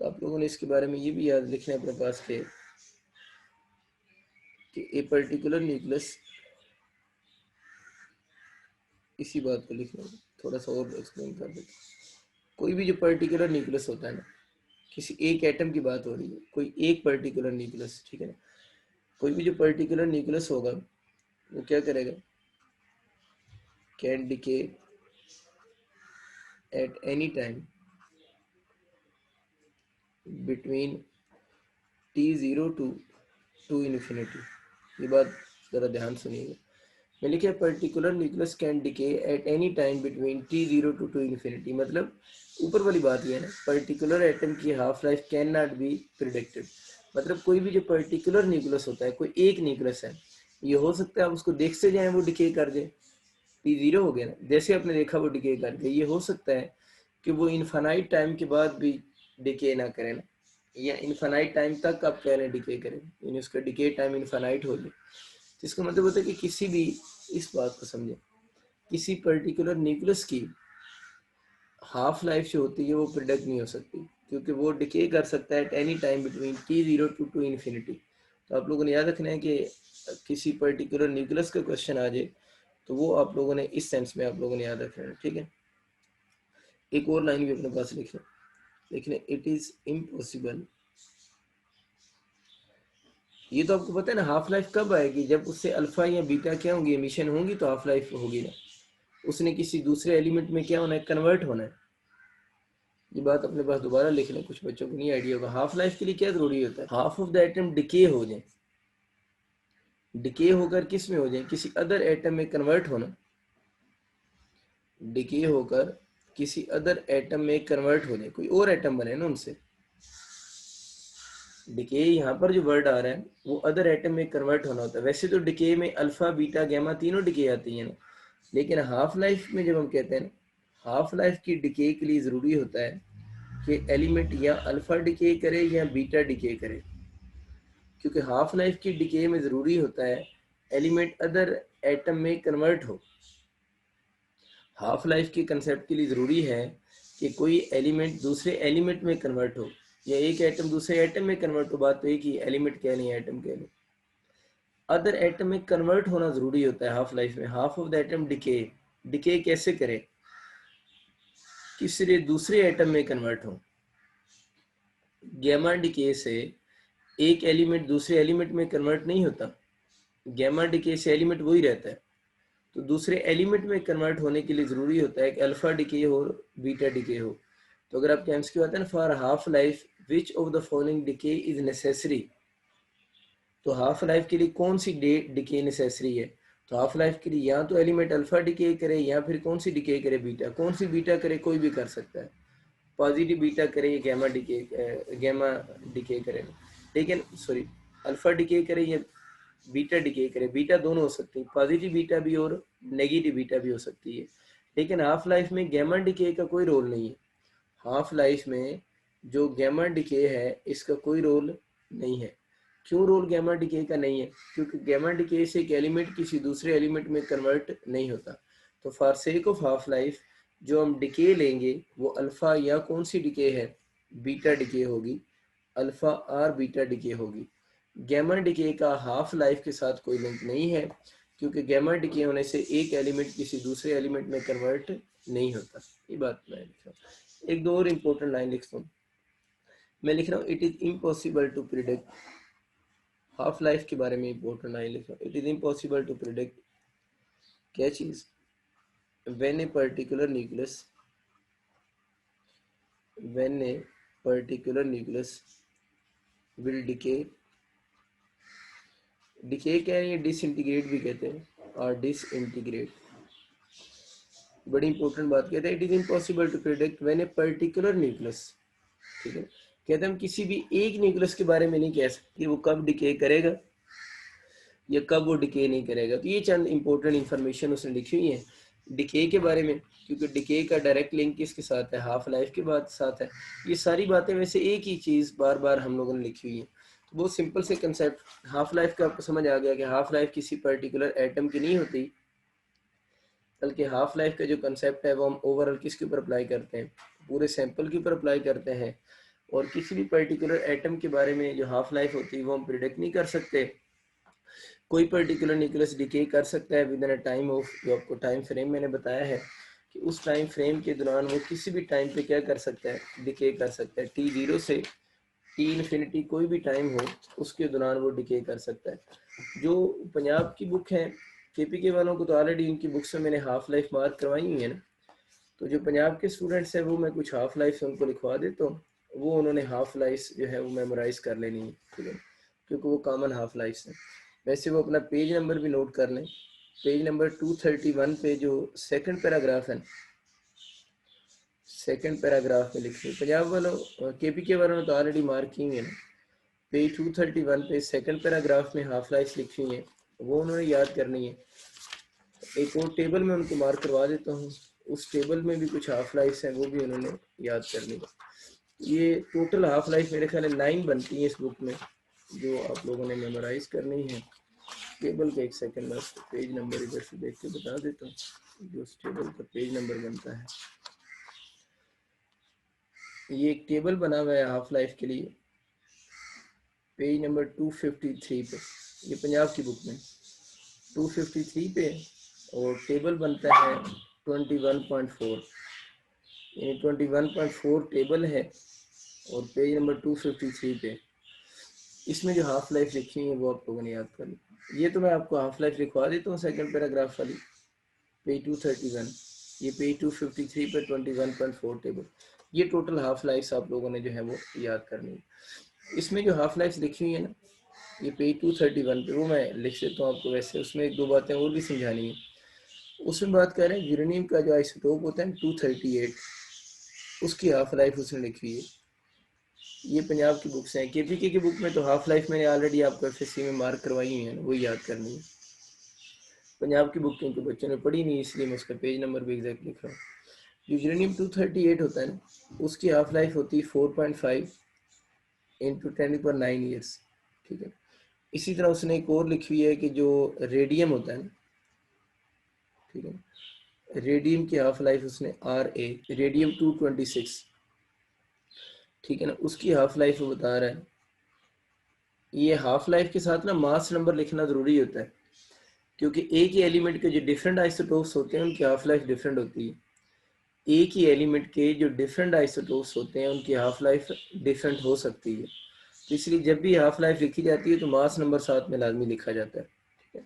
तो आप लोगों ने इसके बारे में ये भी याद लिखना है अपने पास के कि ए पर्टिकुलर न्यूक्लियस, इसी बात को लिखना है, थोड़ा सा और एक्सप्लेन कर देते। कोई भी जो पर्टिकुलर न्यूक्लियस होता है ना, किसी एक एटम की बात हो रही है, कोई एक पर्टिकुलर न्यूक्लियस, ठीक है ना, कोई भी जो पर्टिकुलर न्यूक्लियस होगा वो क्या करेगा? Can decay at any time between T0 to infinity. ये बात ज़रा ध्यान सुनिएगा। मैं लिखा particular nucleus can decay at any time between T0 to infinity. मतलब ऊपर वाली बात ये है ना, पर्टिकुलर एटम की half life can not be predicted. मतलब कोई भी जो पर्टिकुलर न्यूक्लियस होता है, कोई एक न्यूक्लियस है, ये हो सकता है आप उसको देखते जाए वो डिके कर दे, T0 हो गया ना, जैसे आपने देखा वो डिके कर गया। ये हो सकता है कि वो इनफाइनाइट टाइम के बाद भी डिके ना करें ना, या इनफाइनाइट टाइम तक आप कह रहे हैं डिके करें, यानी उसका डिके टाइम इनफाइनाइट हो जाए। तो इसका मतलब होता है कि किसी भी, इस बात को समझें, किसी पर्टिकुलर न्यूक्लियस की हाफ लाइफ जो होती है वो प्रिडिक्ट नहीं हो सकती, क्योंकि वो डिके कर सकता है at any time between T0 to infinity. तो आप लोगों ने याद रखना है कि किसी पर्टिकुलर न्यूक्लियस का क्वेश्चन आ जाए तो वो आप लोगों ने इस सेंस में आप लोगों ने याद रखना है। ठीक है। एक और लाइन भी अपने पास लिख लें, इट इज इम्पॉसिबल। ये तो आपको पता है ना, हाफ लाइफ कब आएगी? जब उससे अल्फा या बीटा क्या होंगी, एमिशन होंगी, तो हाफ लाइफ होगी ना। उसने किसी दूसरे एलिमेंट में क्या होना है, कन्वर्ट होना है। ये बात अपने पास दोबारा लिख लें, कुछ बच्चों को नहीं आइडिया होगा। हाफ लाइफ के लिए क्या जरूरी होता है? Half of the atom decay हो जाए, डिके होकर किस में हो जाए, किसी अदर एटम में कन्वर्ट होना, डिके होकर किसी अदर एटम में कन्वर्ट हो जाए, कोई और एटम बने ना उनसे। डिके यहाँ पर जो वर्ड आ रहा है वो अदर एटम में कन्वर्ट होना होता है। वैसे तो डिके में अल्फा बीटा गैमा तीनों डिके आती है ना, लेकिन हाफ लाइफ में जब हम कहते हैं ना, हाफ लाइफ की डिके के लिए ज़रूरी होता है कि एलिमेंट या अल्फा डिके करे या बीटा डिके करे, क्योंकि हाफ लाइफ की डिके में ज़रूरी होता है एलिमेंट अदर एटम में कन्वर्ट हो। हाफ लाइफ के कंसेप्ट के लिए ज़रूरी है कि कोई एलिमेंट दूसरे एलिमेंट में कन्वर्ट हो। या एक एटम दूसरे एटम में कन्वर्ट हो, बात तो एक ही, एलिमेंट कह लें एटम कह लें। अदर एटम में कन्वर्ट होना जरूरी होता है हाफ लाइफ में। Half of the atom decay, decay कैसे करें, किसी दूसरे एटम में कन्वर्ट हो। गैमा डिके से एक एलिमेंट दूसरे एलिमेंट में कन्वर्ट नहीं होता, गैमा डिके से एलिमेंट वही रहता है। तो दूसरे एलिमेंट में कन्वर्ट होने के लिए जरूरी होता है कि अल्फा डिके हो, बीटा डिके हो। तो अगर आपके एमसीक्यू आता है ना, for half life which of the following decay is necessary, तो हाफ लाइफ के लिए कौन सी डिके नेसेसरी है। तो हाफ लाइफ के लिए या तो एलिमेंट अल्फा डिके करे, या फिर कौन सी डिके करे, बीटा। कौन सी बीटा करे, कोई भी कर सकता है, पॉजिटिव बीटा करे या गैमा डिके, गैमा डिके करे, लेकिन सॉरी अल्फा डिके करे या बीटा डिके करे, बीटा दोनों हो सकती है, पॉजिटिव बीटा भी और नेगेटिव बीटा भी हो सकती है। लेकिन हाफ लाइफ में गैमा डिके का कोई रोल नहीं है। हाफ लाइफ में जो गैमा डिके है इसका कोई रोल नहीं है। क्यों रोल गैमा डिके का नहीं है, क्योंकि गैमा डिके से एक एलिमेंट किसी दूसरे एलिमेंट में कन्वर्ट नहीं होता। तो for sake of half life जो हम डिके लेंगे वो अल्फा या कौन सी डिके है, बीटा डिके होगी, अल्फा आर बीटा डिके होगी। गैमा डिके का हाफ लाइफ के साथ कोई लिंक नहीं है, क्योंकि गैमा डिके होने से एक एलिमेंट किसी दूसरे एलिमेंट में कन्वर्ट नहीं होता। ये बात मैं लिख रहा हूँ। एक दो और इम्पोर्टेंट लाइन लिखता हूँ, मैं लिख रहा हूँ, it is impossible to predict, half life के बारे में इम्पोर्टेंट लाइन लिख रहा हूँ, it is impossible to predict क्या चीज, when a particular nucleus when a particular nucleus will decay, decay क्या है, ये डिसइंटीग्रेट भी कहते हैं, और डिसइंटीग्रेट। बड़ी इंपॉर्टेंट बात कहते हैं, it is impossible to predict when a particular nucleus, ठीक है, कहते हैं हम किसी भी एक न्यूक्लियस के बारे में नहीं कह सकते वो कब डिके करेगा या कब वो डिके नहीं करेगा। तो ये चंद इंपॉर्टेंट इंफॉर्मेशन उसने लिखी हुई है डिके के बारे में, क्योंकि डिके का डायरेक्ट लिंक किसके साथ है, हाफ लाइफ के बाद साथ है। ये सारी बातें वैसे एक ही चीज़ बार बार हम लोगों ने लिखी हुई है। तो बहुत सिंपल से कंसेप्ट हाफ लाइफ का आपको समझ आ गया कि हाफ लाइफ किसी पर्टिकुलर एटम की नहीं होती, बल्कि हाफ लाइफ का जो कंसेप्ट है वो हम ओवरऑल किसके ऊपर अप्लाई करते हैं, पूरे सैंपल के ऊपर अप्लाई करते हैं। और किसी भी पर्टिकुलर एटम के बारे में जो हाफ लाइफ होती है वो हम प्रिडिक्ट नहीं कर सकते। कोई पर्टिकुलर न्यूक्लियस डिके कर सकता है with in a time of, जो आपको टाइम फ्रेम मैंने बताया है कि उस टाइम फ्रेम के दौरान वो किसी भी टाइम पे क्या कर सकता है, डिके कर सकता है। टी जीरो से टी इन्फिनिटी कोई भी टाइम हो उसके दौरान वो डिके कर सकता है। जो पंजाब की बुक है, केपीके वालों को तो ऑलरेडी इनकी बुक्स में मैंने हाफ लाइफ मार्क करवाई हुई है ना, तो जो पंजाब के स्टूडेंट्स हैं वो मैं कुछ हाफ लाइफ से उनको लिखवा देता हूँ, वो उन्होंने हाफ लाइफ जो है वो मेमोराइज कर लेनी है, ठीक है, क्योंकि वो कॉमन हाफ लाइफ है। वैसे वो अपना पेज नंबर भी नोट कर लें, पेज नंबर 231 पे जो सेकंड पैराग्राफ है, सेकंड पैराग्राफ में लिखिए, पंजाब वालों केपीके वालों ने तो ऑलरेडी मार्क की हुई है ना, पेज 231 पे सेकंड पैराग्राफ में हाफ लाइफ लिखी हुई है, वो उन्होंने याद करनी है। एक और टेबल में उनको मार्क करवा देता हूँ, उस टेबल में भी कुछ हाफ लाइफ हैं वो भी उन्होंने याद करनी है। ये टोटल हाफ लाइफ मेरे ख्याल है 9 बनती है इस बुक में, जो आप लोगों ने मेमोराइज करनी है। टेबल का एक सेकंड में पेज नंबर इधर से देख के बता देता हूँ, जो उस टेबल का पेज नंबर बनता है। ये एक टेबल बना हुआ है हाफ लाइफ के लिए, पेज नंबर 253 पे, ये पंजाब की बुक में 253 पे, और टेबल बनता है 21.4, यानी 21.4 टेबल है, और पेज नंबर 253 पे इसमें जो हाफ लाइफ लिखी हुई है वो आप लोगों ने याद कर ली। ये तो मैं आपको हाफ लाइफ लिखवा देता हूँ सेकंड पैराग्राफ वाली, पेज 231, ये पेज 253 पे 21.4 टेबल, ये टोटल हाफ लाइफ आप लोगों ने जो है वो याद करनी है। इसमें जो हाफ लाइफ लिखी हुई है ना, ये पेज 231 पे, वो मैं लिख देता हूँ आपको, वैसे उसमें एक दो बातें और भी समझानी है। उसमें बात कर रहे हैं यूरेनियम का जो आइसोटोप होता है 238, उसकी हाफ लाइफ उसने लिखी हुई है। ये पंजाब की बुक्स हैं, केपीके की बुक में तो हाफ लाइफ मैंने ऑलरेडी आपको एफएससी में मार्क करवाई हुई है, वो याद करनी है। पंजाब की बुक क्योंकि बच्चों ने पढ़ी नहीं, इसलिए मैं उसका पेज नंबर भी एग्जैक्ट लिख रहा हूँ। जो यूरेनियम 238 होता है ना, उसकी हाफ लाइफ होती है 4.5 इंटू 10⁹ ईयर्स, ठीक है। इसी तरह उसने एक और लिखी हुई है कि जो रेडियम होता है ना, ठीक है, रेडियम की हाफ लाइफ उसने रेडियम 226, ठीक है ना, उसकी हाफ लाइफ वो बता रहा है। ये हाफ लाइफ के साथ ना मास नंबर लिखना जरूरी होता है, क्योंकि एक ही एलिमेंट के जो डिफरेंट आइसोटोप्स होते हैं उनकी हाफ लाइफ डिफरेंट होती है। एक ही एलिमेंट के जो डिफरेंट आइसोटोप्स होते हैं उनकी हाफ लाइफ डिफरेंट हो सकती है। तो इसलिए जब भी हाफ लाइफ लिखी जाती है तो मास नंबर साथ में लाजमी लिखा जाता है। ठीक है।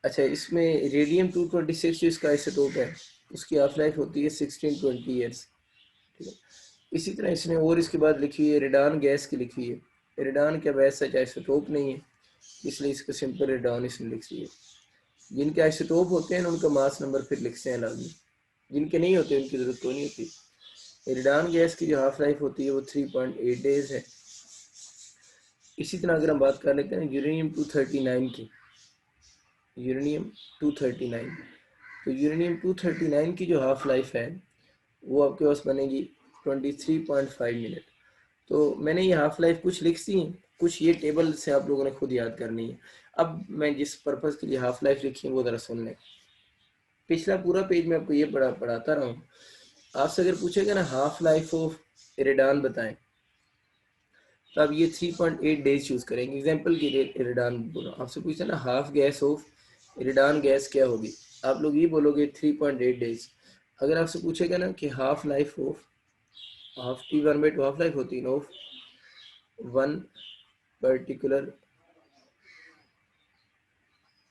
अच्छा, इसमें रेडियम 226 जो इसका आइसोटोप है उसकी हाफ लाइफ होती है 1620 ईयर्स। ठीक है। इसी तरह इसने और इसके बाद लिखी है रेडान गैस की लिखी है। रेडान क्या वैसा आइसोटोप नहीं है, इसलिए इसको सिंपल रेडान इसने लिखी है। जिनके आइसोटोप होते हैं उनका मास नंबर फिर लिखते हैं लाजमी, जिनके नहीं होते उनकी जरूरत तो नहीं होती। रेडान गैस की जो हाफ लाइफ होती है वो 3.8 डेज है। इसी तरह अगर हम बात कर लेते हैं यूरेनियम 239 की, यूरेनियम 239, तो यूरेनियम 239 की जो हाफ लाइफ है वो आपके पास बनेगी 23.5 मिनट। तो मैंने ये हाफ लाइफ कुछ लिख दी है, कुछ ये टेबल से आप लोगों ने खुद याद करनी है। अब मैं जिस पर्पज़ के लिए हाफ लाइफ लिखी है वो ज़रा सुन लें। पिछला पूरा पेज मैं आपको ये पढ़ाता रहा हूँ। आपसे अगर पूछेगा ना हाफ लाइफ ऑफ इरेडान बताएं, तो आप ये 3.8 डेज चूज करेंगे। एग्जाम्पल के लिए इरेडान बोलो, आपसे पूछे ना हाफ गैस ऑफ इरेडान गैस क्या होगी, आप लोग ये बोलोगे 3.8 डेज। अगर आपसे पूछेगा ना कि half life of, half T one by two half life होती है of one particular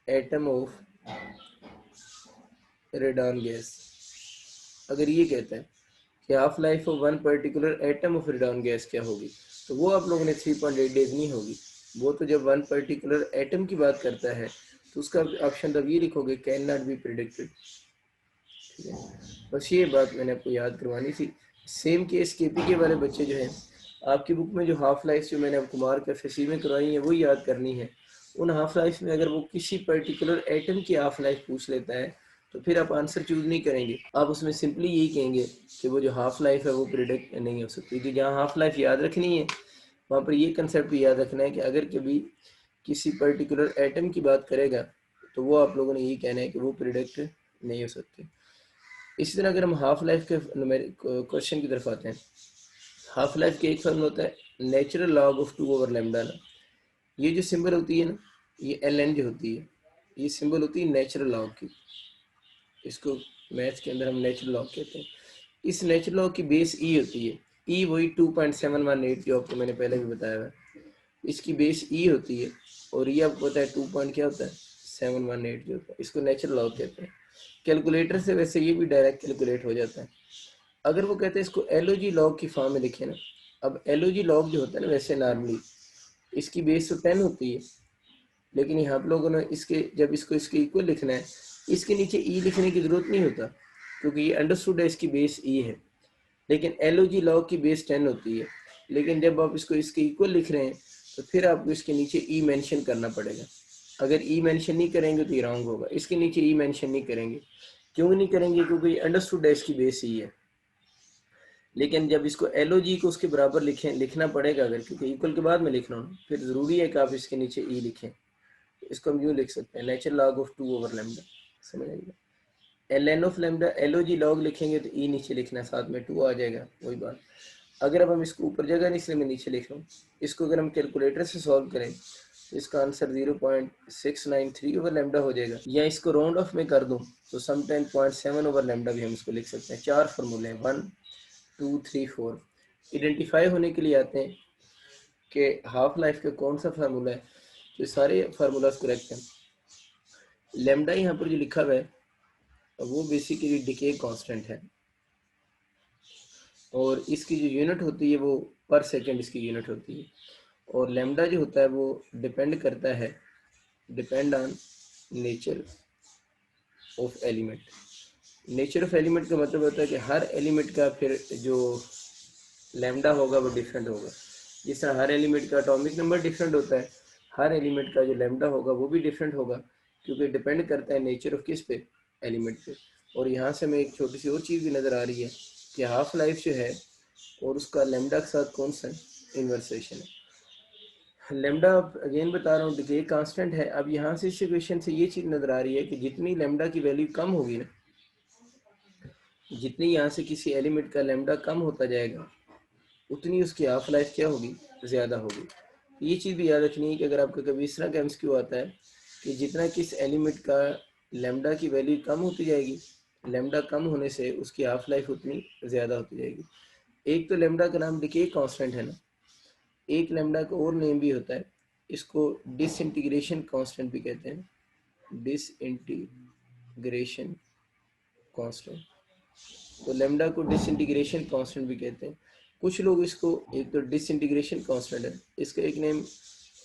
atom of radon gas, अगर ये कहता है कि half life of one particular atom of radon gas क्या होगी, तो वो आप लोगों ने 3.8 डेज नहीं होगी। वो तो जब वन पर्टिकुलर एटम की बात करता है तो उसका ऑप्शन तब ये लिखोगे कैन नॉट बी प्रिडिक्टेड। ठीक है, बस ये बात मैंने आपको याद करवानी थी। सेम केस केपीके वाले बच्चे जो हैं, आपकी बुक में जो हाफ लाइफ जो मैंने आपको मार्क कर फैसी में करवाई है वो याद करनी है। उन हाफ लाइफ में अगर वो किसी पर्टिकुलर एटम की हाफ लाइफ पूछ लेता है तो फिर आप आंसर चूज नहीं करेंगे, आप उसमें सिंपली यही कहेंगे कि वो जो हाफ लाइफ है वो प्रिडिक्ट नहीं हो सकती। तो जहाँ हाफ लाइफ याद रखनी है वहाँ पर ये कंसेप्ट भी याद रखना है कि अगर कभी किसी पर्टिकुलर एटम की बात करेगा तो वो आप लोगों ने यही कहना है कि वो प्रिडिक्ट नहीं हो सकती। इसी तरह अगर हम हाफ लाइफ के क्वेश्चन की तरफ आते हैं, हाफ लाइफ के एक फॉर्मूला होता है नेचुरल लॉग ऑफ 2/लैम्डा ना। ये जो सिंबल होती है ना, ये ln जो होती है, ये सिंबल होती है नेचुरल लॉग की। इसको मैथ्स के अंदर हम नेचुरल लॉग कहते हैं। इस नेचुरल लॉग की बेस ई होती है। ई वही 2.718 जो आपको मैंने पहले भी बताया है, इसकी बेस ई होती है। और ये आपको पता है 2 पॉइंट क्या होता है 718 जो होता है, इसको नेचुरल लॉग कहते हैं। कैलकुलेटर से वैसे ये भी डायरेक्ट कैलकुलेट हो जाता है। अगर वो कहते हैं इसको एलओजी लॉग की फॉर्म में लिखे ना, अब एलओजी लॉग जो होता है ना वैसे नॉर्मली इसकी बेस तो 10 होती है, लेकिन यहाँ पर लोगों ने इसके जब इसको इसके इक्वल लिखना है इसके नीचे ई लिखने की जरूरत नहीं होता, क्योंकि ये अंडरस्टूड है इसकी बेस ई है। लेकिन एलओजी लॉग की बेस 10 होती है, लेकिन जब आप इसको इसके इक्वल लिख रहे हैं तो फिर आपको इसके नीचे ई मेंशन करना पड़ेगा। अगर ई मेंशन नहीं करेंगे तो ये रॉन्ग होगा। इसके नीचे ई मेंशन नहीं करेंगे, क्यों नहीं करेंगे, क्योंकि अंडरस्टूड है इसकी बेस ई है। लेकिन जब इसको एलओजी को उसके बराबर लिखना पड़ेगा अगर, क्योंकि इक्वल के बाद में लिख रहा हूँ, फिर ज़रूरी है कि आप इसके नीचे ई लिखें। इसको हम यूँ लिख सकते हैं नेचुरल लॉग ऑफ 2/लैम्डा। समझ आएगा, L N of lambda LOG log लिखेंगे तो ई नीचे लिखना, साथ में 2 आ जाएगा, वही बात। अगर अब हम इसको ऊपर जगह नहीं इसलिए मैं नीचे लिख रहा हूँ, इसको अगर हम कैलकुलेटर से सॉल्व करें तो इसका आंसर 0.693/लैम्डा हो जाएगा। या इसको राउंड ऑफ में कर दूँ तो सम 10.7/लैम्डा भी हम इसको लिख सकते हैं। 4 फार्मूले हैं, 1 2 3 4। आइडेंटिफाई होने के लिए आते हैं कि हाफ लाइफ का कौन सा फार्मूला है, तो सारे फार्मूलाज करेक्ट हैं। लैम्डा यहाँ पर जो लिखा हुआ है वो बेसिकली डिके कांस्टेंट है, और इसकी जो यूनिट होती है वो पर सेकंड इसकी यूनिट होती है। और लैम्डा जो होता है वो डिपेंड करता है, depend on nature of element. Nature of element का मतलब होता है कि हर एलिमेंट का फिर जो लैम्डा होगा वो डिफरेंट होगा। जिस तरह हर एलिमेंट का एटॉमिक नंबर डिफरेंट होता है, हर एलिमेंट का जो लैम्डा होगा वो भी डिफरेंट होगा, क्योंकि डिपेंड करता है नेचर ऑफ किस पे, एलिमेंट पे। और यहाँ से हमें एक छोटी सी और चीज़ भी नज़र आ रही है कि हाफ लाइफ जो है और उसका लैम्डा के साथ कौन सा इन्वर्सेशन है। लैम्डा अगेन बता रहा हूँ डिके कांस्टेंट है। अब यहाँ से इस इक्वेशन से ये चीज़ नज़र आ रही है कि जितनी लैम्डा की वैल्यू कम होगी ना, जितनी यहाँ से किसी एलिमेंट का लैम्डा कम होता जाएगा, उतनी उसकी हाफ लाइफ क्या होगी, ज़्यादा होगी। ये चीज़ भी याद रखनी है कि अगर आपका कभी इस तरह का एमसीक्यू आता है कि जितना किस एलिमेंट का लैम्डा की वैल्यू कम होती जाएगी, लैम्डा कम होने से उसकी हाफ लाइफ उतनी ज़्यादा होती जाएगी। एक तो लैम्डा का नाम देखिए कांस्टेंट है ना, एक लैम्डा का और नेम भी होता है, इसको डिसइंटीग्रेशन कांस्टेंट भी कहते हैं, डिसइंटीग्रेशन कांस्टेंट। तो लैम्डा को डिसइंटीग्रेशन कांस्टेंट भी कहते हैं। कुछ लोग इसको, एक तो डिसइंटीग्रेशन कांस्टेंट है, इसका एक नेम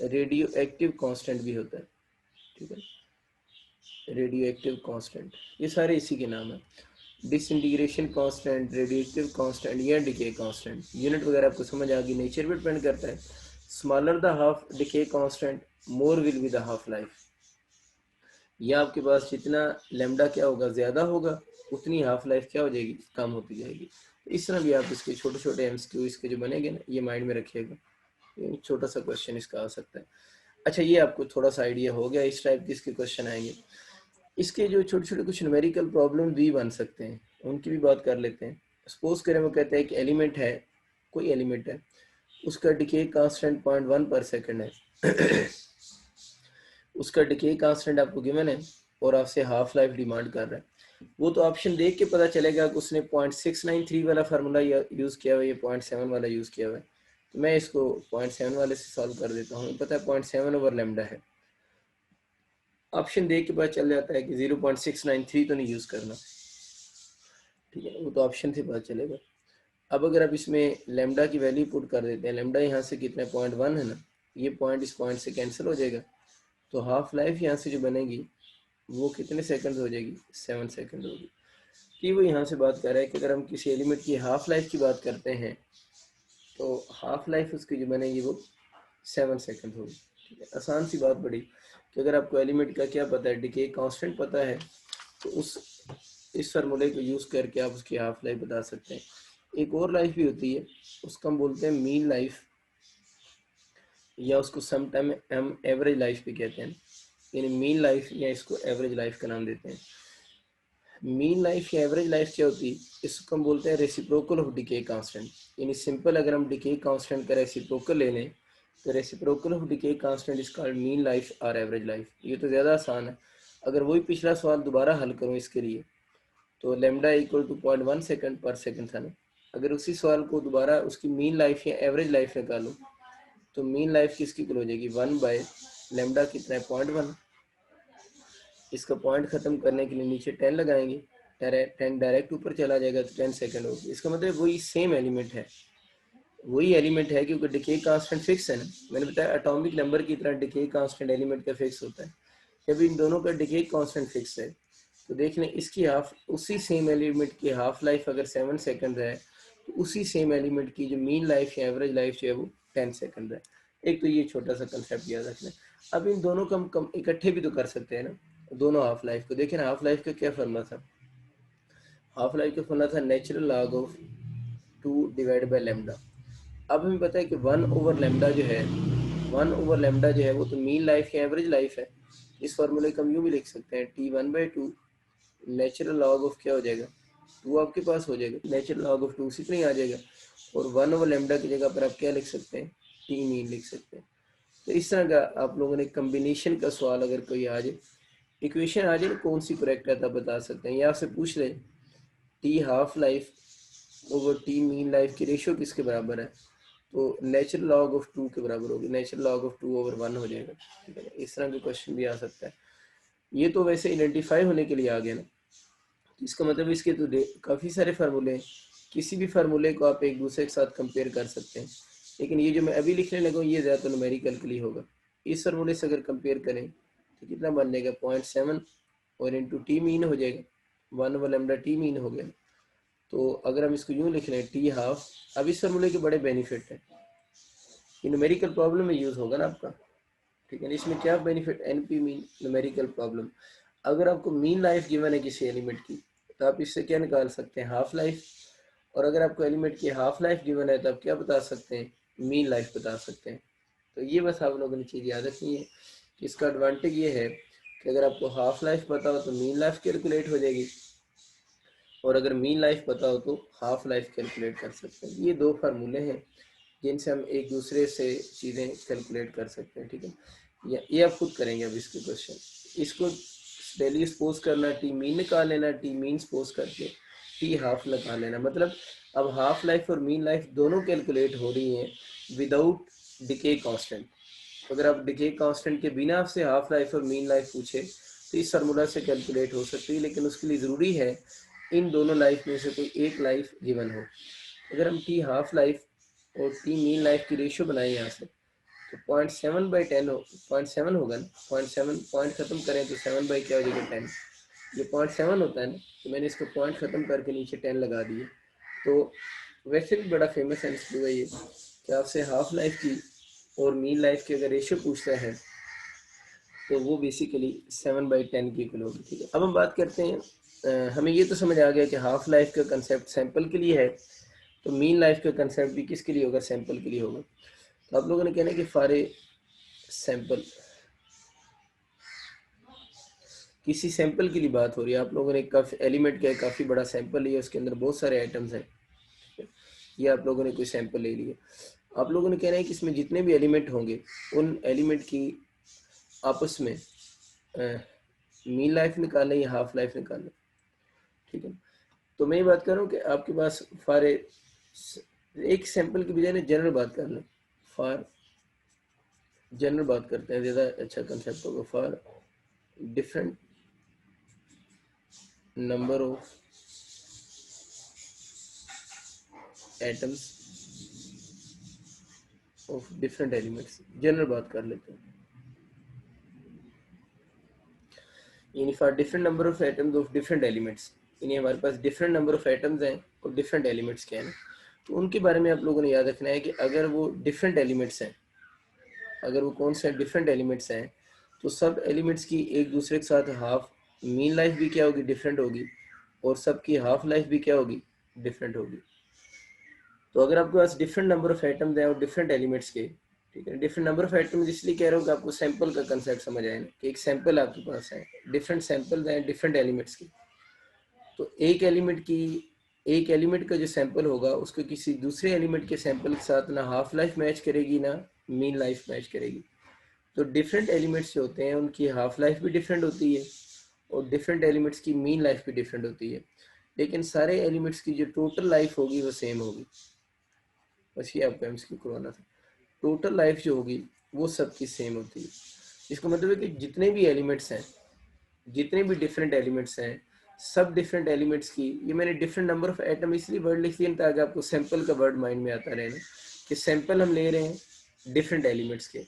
रेडियो एक्टिव कांस्टेंट भी होता है, ठीक है, रेडियो एक्टिव कांस्टेंट, ये सारे इसी के नाम है। Disintegration constant, radio active constant या डिके कांस्टेंट, यूनिट वगैरह आपको समझ आ गई, नेचर पे डिपेंड करता है। Smaller the half decay constant, more will be the half life. या आपके पास जितना लैम्डा क्या होगा, ज़्यादा होगा, उतनी हाफ लाइफ क्या हो जाएगी, कम होती जाएगी। तो इस तरह भी आप इसके छोटे छोटे एमसीक्यू इसके जो बनेंगे ना, ये माइंड में रखिएगा, ये छोटा सा क्वेश्चन इसका आ सकता है। अच्छा, ये आपको थोड़ा सा आइडिया हो गया, इस टाइप के इसके क्वेश्चन आएंगे। इसके जो छोटे छोटे कुछ न्यूमेरिकल प्रॉब्लम भी बन सकते हैं, उनकी भी बात कर लेते हैं। सपोज करें वो कहते हैं कि एलिमेंट है, कोई एलिमेंट है, उसका डिके कांस्टेंट 0.1 पर सेकंड है उसका डिके कांस्टेंट आपको गिवन है और आपसे हाफ लाइफ डिमांड कर रहा है। वो तो ऑप्शन देख के पता चलेगा कि उसने 0.693 वाला फार्मूला यूज़ किया हुआ है, ये 0.7 वाला यूज़ किया हुआ है। तो मैं इसको 0.7 वाले से सॉल्व कर देता हूँ, पता है 0.7 ओवर लैम्डा है। ऑप्शन देख के पता चल जाता है कि 0.693 तो नहीं यूज़ करना, ठीक है, वो तो ऑप्शन से पता चलेगा। अब अगर आप इसमें लैम्डा की वैल्यू पुट कर देते हैं, लैम्डा यहाँ से कितना 0.1 है ना, ये पॉइंट इस पॉइंट से कैंसिल हो जाएगा, तो हाफ लाइफ यहाँ से जो बनेगी वो कितने सेकंड हो जाएगी, 7 सेकंड होगी। कि वो यहाँ से बात कर रहा है कि अगर हम किसी एलिमेंट की हाफ लाइफ की बात करते हैं तो हाफ लाइफ उसकी जो बनेगी वो 7 सेकंड होगी, ठीक है। आसान सी बात बड़ी कि अगर आपको एलिमेंट का क्या पता है, डिके कांस्टेंट पता है, तो उस इस फार्मूले को यूज़ करके आप उसकी हाफ लाइफ बता सकते हैं। एक और लाइफ भी होती है, उसको हम बोलते हैं मीन लाइफ, या उसको समटाइम हम एवरेज लाइफ भी कहते हैं, यानी मीन लाइफ या इसको एवरेज लाइफ का नाम देते हैं। मीन लाइफ या एवरेज लाइफ क्या होती है, इसको हम बोलते हैं रेसिप्रोकल ऑफ डिके कांस्टेंट। यानी सिंपल अगर हम डिके कांस्टेंट का रेसिप्रोकल ले लें तो reciprocal of decay constant is called mean life और एवरेज लाइफ। ये तो ज़्यादा आसान है। अगर वही पिछला सवाल दोबारा हल करूँ इसके लिए, तो लेमडा इक्वल टू 0.1 सेकंड पर सेकंड था ना, अगर उसी सवाल को दोबारा उसकी मीन लाइफ या एवरेज लाइफ निकालूँ तो मीन लाइफ किसकी इक्वल हो जाएगी, 1/लेमडा कितना है 0.1। इसका पॉइंट खत्म करने के लिए नीचे 10 लगाएंगे, 10 डायरेक्ट ऊपर चला जाएगा तो 10 सेकंड होगी। इसका मतलब वही सेम एलिमेंट है, वही एलिमेंट है, क्योंकि डिके कांस्टेंट फिक्स है ना। मैंने बताया एटॉमिक नंबर की तरह डिके कांस्टेंट एलिमेंट का फिक्स होता है। जब इन दोनों का डिके कांस्टेंट फिक्स है तो देख लें इसकी हाफ, उसी सेम एलिमेंट की हाफ लाइफ अगर 7 सेकंड है तो उसी सेम एलिमेंट की जो मीन लाइफ या एवरेज लाइफ जो है वो 10 सेकंड है। एक तो ये छोटा सा कंसेप्ट याद रखना। अब इन दोनों को हम इकट्ठे भी तो कर सकते हैं ना, दोनों हाफ लाइफ को। देखें हाफ लाइफ का क्या फॉर्मूला था, हाफ लाइफ का फॉर्मूला था natural log of 2 divide by lambda. अब हमें पता है कि 1 ओवर लेमडा जो है, 1 ओवर लेमडा जो है वो तो मीन लाइफ या एवरेज लाइफ है। इस फार्मूले को हम यूँ भी लिख सकते हैं, T1/2 नेचुरल लॉग ऑफ क्या हो जाएगा, 2 आपके पास हो जाएगा, नेचुरल लॉग ऑफ 2 उसी तरह ही आ जाएगा। और 1 ओवर लेमडा की जगह पर आप क्या लिख सकते हैं, टी मीन लिख सकते हैं। तो इस तरह का आप लोगों ने कम्बिनेशन का सवाल अगर कोई आ जाए, इक्वेशन आ जाए, कौन सी करेक्ट है तब बता सकते हैं। या आपसे पूछ ले T half life over T mean life की रेशियो किसके बराबर है, तो नेचुरल लॉग ऑफ 2 के बराबर होगी, नेचुरल लॉग ऑफ 2 ओवर 1 हो जाएगा, ठीक है। इस तरह के क्वेश्चन भी आ सकता है। ये तो वैसे आइडेंटिफाई होने के लिए आ गया ना, इसका मतलब इसके तो काफ़ी सारे फार्मूले हैं, किसी भी फार्मूले को आप एक दूसरे के साथ कंपेयर कर सकते हैं। लेकिन ये जो मैं अभी लिखने लगा हूँ ये ज़्यादा न्यूमेरिकल के लिए होगा। इस फार्मूले से अगर कंपेयर करें तो कितना बन जाएगा 0.7 और इंटू टी मीन हो जाएगा, 1 ओवर लेमडा टी मीन हो गया। तो अगर हम इसको यूँ लिख लें टी हाफ, अब इस फार्मूले के बड़े बेनिफिट हैं, ये न्यूमेरिकल प्रॉब्लम में यूज़ होगा ना आपका, ठीक है। इसमें क्या benefit, NP mean numerical problem. अगर आपको मीन लाइफ गिवन है किसी एलिमेंट की तो आप इससे क्या निकाल सकते हैं, हाफ लाइफ। और अगर आपको एलिमेंट की हाफ लाइफ गिवन है तो आप क्या बता सकते हैं, मीन लाइफ बता सकते हैं। तो ये बस आप लोगों ने चीज़ याद रखनी है कि इसका एडवांटेज ये है कि अगर आपको हाफ लाइफ पता हो तो मीन लाइफ कैलकुलेट हो जाएगी, और अगर मीन लाइफ पता हो तो हाफ लाइफ कैलकुलेट कर सकते हैं। ये दो फार्मूले हैं जिनसे हम एक दूसरे से चीज़ें कैलकुलेट कर सकते हैं, ठीक है। ये आप खुद करेंगे अब इसके क्वेश्चन। इसको वैल्यू सपोज करना, टी मीन निकाल लेना, टी मीन सपोज करके टी हाफ निकाल लेना। मतलब अब हाफ लाइफ और मीन लाइफ दोनों कैलकुलेट हो रही हैं विदाउट डिके कांस्टेंट। अगर आप डिके कांस्टेंट के बिना आपसे हाफ लाइफ और मीन लाइफ पूछे तो इस फार्मूला से कैलकुलेट हो सकती है, लेकिन उसके लिए ज़रूरी है इन दोनों लाइफ में से कोई एक लाइफ गिवन हो। अगर हम टी हाफ लाइफ और टी मीन लाइफ की रेशियो बनाए यहाँ से तो 0.7/10 हो, 0.7 होगा ना, 0.7 पॉइंट खत्म करें तो 7 बाई क्या हो जाएगा 10। ये 0.7 होता है ना, तो मैंने इसको पॉइंट खत्म करके नीचे 10 लगा दिए। तो वैसे भी बड़ा फेमस एमसीक्यू है ये कि आपसे हाफ लाइफ की और मीन लाइफ की अगर रेशियो पूछता है तो वो बेसिकली 7/10 की इक्वल होगी, ठीक है। अब हम बात करते हैं, हमें ये तो समझ आ गया कि हाफ लाइफ का कंसेप्ट सैंपल के लिए है, तो मीन लाइफ का कंसेप्ट भी किसके लिए होगा, सैंपल के लिए होगा। तो आप लोगों ने कहना है कि फॉर ए सैंपल, किसी सैंपल के लिए बात हो रही है। आप लोगों ने काफी एलिमेंट क्या है, काफी बड़ा सैंपल लिया, उसके अंदर बहुत सारे आइटम्स हैं, ये आप लोगों ने कोई सैंपल ले लिया। आप लोगों ने कहना है कि इसमें जितने भी एलिमेंट होंगे उन एलिमेंट की आपस में मीन लाइफ निकालना या हाफ लाइफ निकालना, ठीक है। तो मैं ये बात कर रहा हूँ कि आपके पास फॉर एक सैंपल की बजाय जनरल बात कर लें, फॉर जनरल बात करते हैं, ज़्यादा अच्छा कंसेप्ट होगा। For different number of atoms of different elements, general बात कर लेते हैं। यानी for different number of atoms of different elements, यानी हमारे पास डिफरेंट नंबर ऑफ एटम्स हैं और डिफरेंट एलिमेंट्स क्या हैं, तो उनके बारे में आप लोगों ने याद रखना है कि अगर वो डिफरेंट एलिमेंट्स हैं, अगर वो कौन से डिफरेंट एलिमेंट्स हैं, तो सब एलिमेंट्स की एक दूसरे के साथ हाफ मीन लाइफ भी क्या होगी, डिफरेंट होगी, और सबकी हाफ लाइफ भी क्या होगी, डिफरेंट होगी। तो अगर आपके पास डिफरेंट नंबर ऑफ एटम्स हैं और डिफरेंट एलिमेंट्स के, ठीक है, डिफरेंट नंबर ऑफ एटम्स इसलिए कह रहा हूँ कि आपको सैंपल का कंसेप्ट समझ आए ना, कि एक सैंपल आपके पास है, डिफरेंट सैंपल हैं डिफरेंट एलिमेंट्स के, तो एक एलिमेंट का जो सैंपल होगा उसको किसी दूसरे एलिमेंट के सैंपल के साथ ना हाफ लाइफ मैच करेगी ना मीन लाइफ मैच करेगी। तो डिफरेंट एलिमेंट्स जो होते हैं उनकी हाफ लाइफ भी डिफरेंट होती है और डिफरेंट एलिमेंट्स की मीन लाइफ भी डिफरेंट होती है, लेकिन सारे एलिमेंट्स की जो टोटल लाइफ होगी वो सेम होगी। बस ये आपको एमसीक्यू करवाना था। टोटल लाइफ जो होगी वो सबकी सेम होती है। इसका मतलब है कि जितने भी एलिमेंट्स हैं, जितने भी डिफरेंट एलिमेंट्स हैं, सब डिफरेंट एलिमेंट्स की, ये मैंने डिफरेंट नंबर ऑफ एटम इसलिए वर्ड लिख दिया ताकि आपको सैंपल का वर्ड माइंड में आता रहे ना, कि सैंपल हम ले रहे हैं डिफरेंट एलिमेंट्स के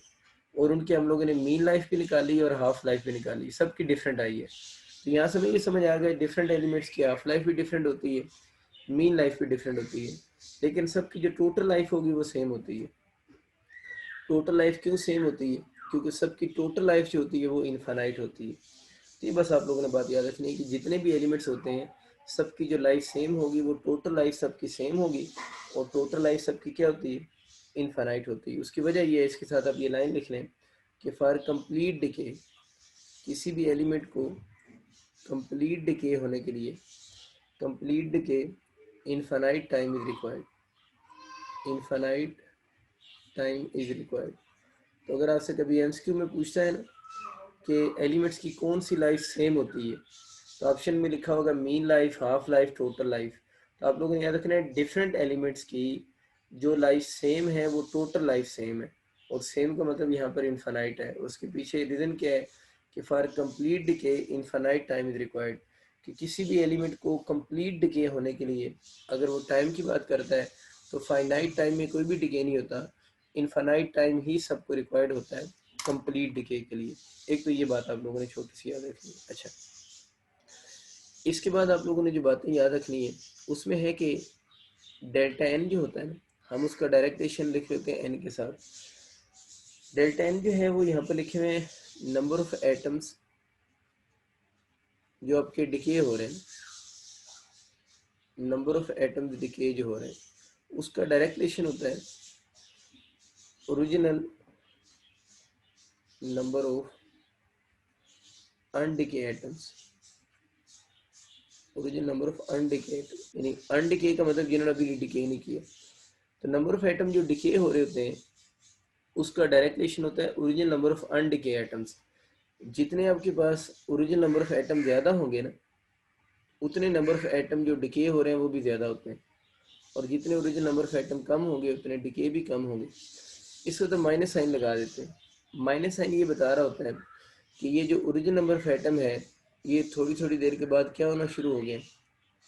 और उनके हम लोगों ने मीन लाइफ भी निकाली और हाफ लाइफ भी निकाली, सबकी डिफरेंट आई है। तो यहाँ से हमें ये समझ आ गया डिफरेंट एलिमेंट्स की हाफ लाइफ भी डिफरेंट होती है, मीन लाइफ भी डिफरेंट होती है, लेकिन सबकी जो टोटल लाइफ होगी वो सेम होती है। टोटल लाइफ क्यों सेम होती है, क्योंकि सबकी टोटल लाइफ जो होती है वो इनफाइनाइट होती है। तो ये बस आप लोगों ने बात याद रखनी है कि जितने भी एलिमेंट्स होते हैं सबकी जो लाइफ सेम होगी, वो टोटल लाइफ सबकी सेम होगी, और टोटल लाइफ सबकी क्या होती है, इनफाइनाइट होती है। उसकी वजह ये है, इसके साथ आप ये लाइन लिख लें कि फॉर कंप्लीट डिके, किसी भी एलिमेंट को कंप्लीट डिके होने के लिए, complete decay infinite time is required, infinite time is required. तो अगर आपसे कभी एमसीक्यू में पूछता है ना कि एलिमेंट्स की कौन सी लाइफ सेम होती है, तो ऑप्शन में लिखा होगा mean life, half life, total life. तो आप लोगों ने याद रखना है डिफरेंट एलिमेंट्स की जो लाइफ सेम है वो टोटल लाइफ सेम है, और सेम का मतलब यहाँ पर इनफाइनाइट है। उसके पीछे रीज़न क्या है कि for complete decay infinite time is required, कि किसी भी एलिमेंट को कंप्लीट डिके होने के लिए अगर वो टाइम की बात करता है तो फाइनाइट टाइम में कोई भी डिके नहीं होता, इनफाइनाइट टाइम ही सबको रिक्वायर्ड होता है कंप्लीट डिके के लिए। एक तो ये बात आप लोगों ने छोटी सी याद रखनी है। अच्छा, इसके बाद आप लोगों ने जो बातें याद रखनी है उसमें है कि डेल्टा एन जो होता है ना, हम उसका डायरेक्टेशन लिख लेते हैं एन के साथ। डेल्टा एन जो है वो यहाँ पर लिखे हुए हैं नंबर ऑफ एटम्स जो आपके डिके हो रहे हैं, नंबर ऑफ एटम्स डिके जो हो रहे हैं उसका डायरेक्टेशन होता है original number of अनडिके atoms original number of undecay, यानी अनडिके का मतलब जिन्होंने अभी डिके नहीं किया। तो नंबर ऑफ एटम जो डिके हो रहे होते हैं उसका डायरेक्ट रिलेशन होता है ओरिजिनल नंबर ऑफ अनडिके एटम्स। जितने आपके पास ओरिजिनल नंबर ऑफ एटम ज़्यादा होंगे ना, उतने नंबर ऑफ एटम जो डिके हो रहे हैं वो भी ज़्यादा होते हैं, और जितने ओरिजिनल नंबर ऑफ एटम कम होंगे उतने डिके भी कम होंगे। इसको तो माइनस साइन लगा देते हैं। माइनस साइन ये बता रहा होता है कि ये जो ओरिजिनल नंबर ऑफ एटम है ये थोड़ी थोड़ी देर के बाद क्या होना शुरू हो गए,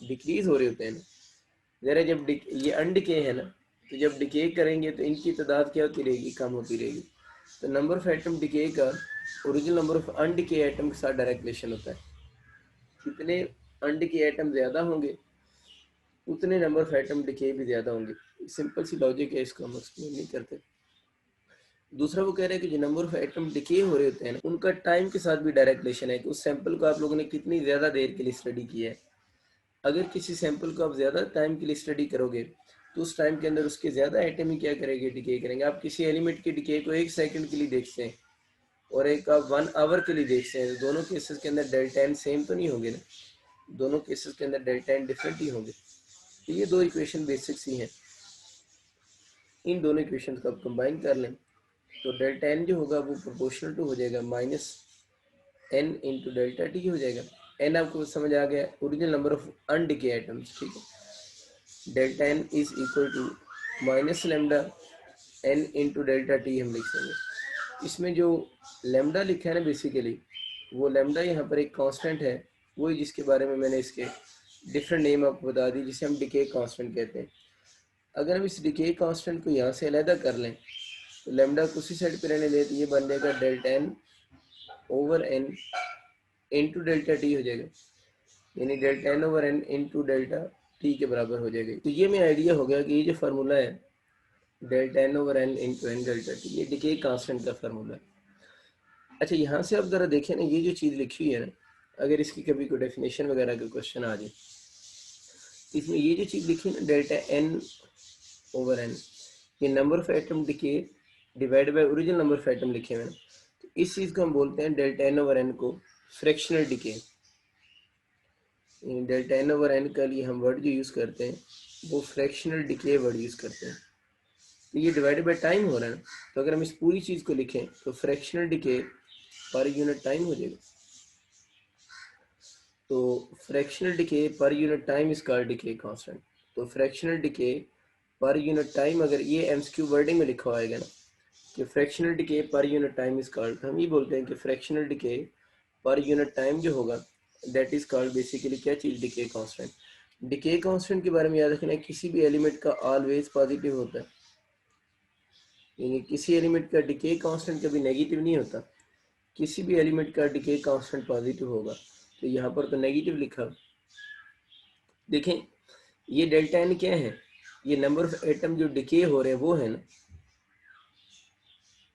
डिक्रीज हो रहे होते हैं ना। ज़रा जब ये अनडिके है ना, तो जब डिके करेंगे तो इनकी तादाद क्या होती रहेगी, कम होती रहेगी। तो नंबर ऑफ एटम डिके का ओरिजिनल नंबर ऑफ अनडिके एटम के साथ डायरेक्ट रिलेशन होता है। जितने अनडिके एटम ज़्यादा होंगे उतने नंबर ऑफ एटम डिके भी ज़्यादा होंगे। सिंपल सी लॉजिक है, इसको हम एक्सप्लेन नहीं करते। दूसरा वो कह रहे हैं कि जो नंबर ऑफ एटम डिके हो रहे होते हैं ना, उनका टाइम के साथ भी डायरेक्ट रिलेशन है कि उस सैंपल को आप लोगों ने कितनी ज़्यादा देर के लिए स्टडी किया है। अगर किसी सैंपल को आप ज़्यादा टाइम के लिए स्टडी करोगे तो उस टाइम के अंदर उसके ज़्यादा एटम ही क्या करेंगे, डिके करेंगे। आप किसी एलिमेंट के डिके को 1 सेकंड के लिए देखते हैं और एक आप 1 आवर के लिए देखते हैं, तो दोनों केसेस के अंदर डेल्टा एन सेम तो नहीं होंगे ना, दोनों केसेस के अंदर डेल्टा एन डिफरेंट ही होंगे। तो ये दो इक्वेशन बेसिक सी हैं, इन दोनों इक्वेशन को आप कंबाइन कर लें तो डेल्टा एन जो होगा वो प्रोपोर्शनल टू हो जाएगा minus N into delta T हो जाएगा। एन आपको समझ आ गया, ओरिजिनल नंबर ऑफ अनडिके एटम्स, ठीक है। Delta N is equal to minus lambda N into delta T हम लिख देंगे। इसमें जो लेमडा लिखा है ना बेसिकली, वो लेमडा यहाँ पर एक कांस्टेंट है, वही जिसके बारे में मैंने इसके डिफरेंट नेम आपको बता दी, जिसे हम डिके कांस्टेंट कहते हैं। अगर हम इस डिके कांस्टेंट को यहाँ से अलहदा कर लें तो लेमडा को उसी साइड पे रहने दें तो ये बन जाएगा delta N over N into delta T हो जाएगा, यानी delta N over N into delta T के बराबर हो जाएगा। तो ये में आइडिया हो गया कि ये जो फार्मूला है delta N over N into N delta T, ये डिके कांस्टेंट का फार्मूला है। अच्छा, यहाँ से आप ज़रा देखें ना, ये जो चीज़ लिखी हुई है ना, अगर इसकी कभी कोई डेफिनेशन वगैरह का क्वेश्चन आ जाए, इसमें ये जो चीज़ लिखी है ना डेल्टा एन ओवर एन, ये number of atom decay divide by original number of atom लिखे हुए हैं, तो इस चीज़ को हम बोलते हैं डेल्टा एन ओवर एन को fractional decay. Delta N over N का लिए हम वर्ड जो यूज़ करते हैं वो फ्रैक्शनल डिके वर्ड यूज़ करते हैं। तो ये डिवाइडेड बाय टाइम हो रहा है ना, तो अगर हम इस पूरी चीज़ को लिखें तो fractional decay per unit time हो जाएगा। तो fractional decay per unit time is called decay constant. तो fractional decay per unit time, अगर ये एमसीक्यू वर्डिंग में लिखा होएगा ना कि fractional decay per unit time is called, तो हम ये बोलते हैं कि fractional decay per unit time जो होगा दैट इज कॉल्ड बेसिकली क्या चीज़, डिके कांस्टेंट। डिके कांस्टेंट के बारे में याद रखना है, किसी भी एलिमेंट का ऑलवेज पॉजिटिव होता है, यानी किसी एलिमेंट का डिके कांस्टेंट कभी नेगेटिव नहीं होता, किसी भी एलिमेंट का डिके कांस्टेंट पॉजिटिव होगा। तो यहाँ पर तो नेगेटिव लिखा, देखें ये डेल्टा एन क्या है, ये नंबर ऑफ एटम जो डिके हो रहे हैं वो है ना,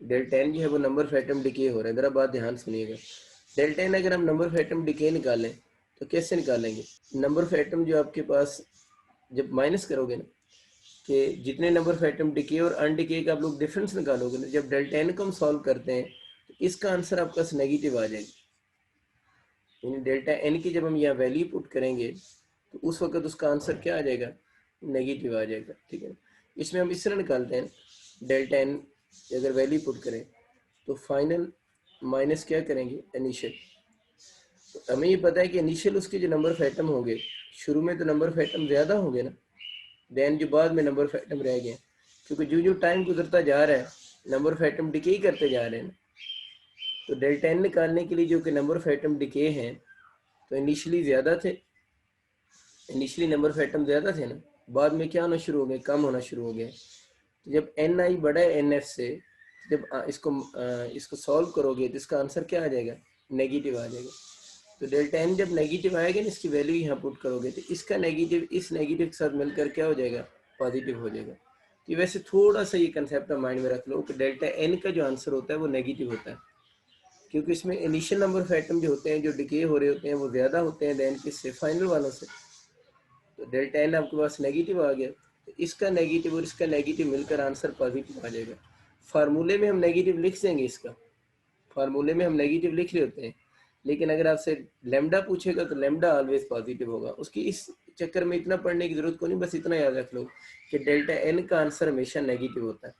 डेल्टा एन जो है वो नंबर ऑफ एटम डिके हो रहे हैं। जरा बात ध्यान सुनिएगा, डेल्टा एन अगर हम नंबर ऑफ एटम डिके निकालें तो कैसे निकालेंगे, नंबर ऑफ एटम जो आपके पास जब माइनस करोगे ना कि जितने नंबर ऑफ एटम डिके और अनडिके का आप लोग डिफरेंस निकालोगे ना, जब डेल्टा एन को हम सॉल्व करते हैं तो इसका आंसर आपका नेगेटिव आ जाएगा। यानी डेल्टा एन की जब हम यहाँ वैल्यू पुट करेंगे तो उस वक्त उसका आंसर क्या आ जाएगा, नेगेटिव आ जाएगा, ठीक है। इसमें हम इस तरह निकालते हैं, डेल्टा एन अगर वैल्यू पुट करें तो फाइनल माइनस क्या करेंगे, इनिशियल। तो हमें ये पता है कि इनिशियल उसके जो नंबर ऑफ एटम होंगे, शुरू में तो नंबर ऑफ एटम ज़्यादा होंगे ना देन जो बाद में नंबर ऑफ एटम रह गए, क्योंकि जो जो टाइम गुजरता जा रहा है नंबर ऑफ एटम डिके ही करते जा रहे हैं। तो डेल्टा एन निकालने के लिए जो कि नंबर ऑफ एटम डिके हैं तो इनिशियली ज़्यादा थे, इनिशियली नंबर ऑफ एटम ज़्यादा थे ना, बाद में क्या होना शुरू हो गए, कम होना शुरू हो गया। तो जब एन आई बड़ा है एन एफ से, जब इसको सॉल्व करोगे तो इसका आंसर क्या आ जाएगा, नेगेटिव आ जाएगा। तो डेल्टा एन जब नेगेटिव आएगा ना, इसकी वैल्यू यहाँ पुट करोगे तो इसका नेगेटिव इस नेगेटिव के साथ मिलकर क्या हो जाएगा, पॉजिटिव हो जाएगा। कि वैसे थोड़ा सा ये कंसेप्ट माइंड में रख लो कि डेल्टा एन का जो आंसर होता है वो नेगेटिव होता है, क्योंकि इसमें इनिशियल नंबर ऑफ एटम जो होते हैं जो डिके हो रहे होते हैं वो ज़्यादा होते हैं देन किससे, फाइनल वालों से। तो डेल्टा एन आपके पास नेगेटिव आ गया, तो इसका नेगेटिव और इसका नेगेटिव मिलकर आंसर पॉजिटिव आ जाएगा। फार्मूले में हम नेगेटिव लिख देंगे, इसका फार्मूले में हम नेगेटिव लिख रहे होते हैं, लेकिन अगर आपसे लेमडा पूछेगा तो लेमडा ऑलवेज पॉजिटिव होगा। उसकी इस चक्कर में इतना पढ़ने की जरूरत को नहीं, बस इतना याद रख लो कि डेल्टा एन का आंसर हमेशा नेगेटिव होता है।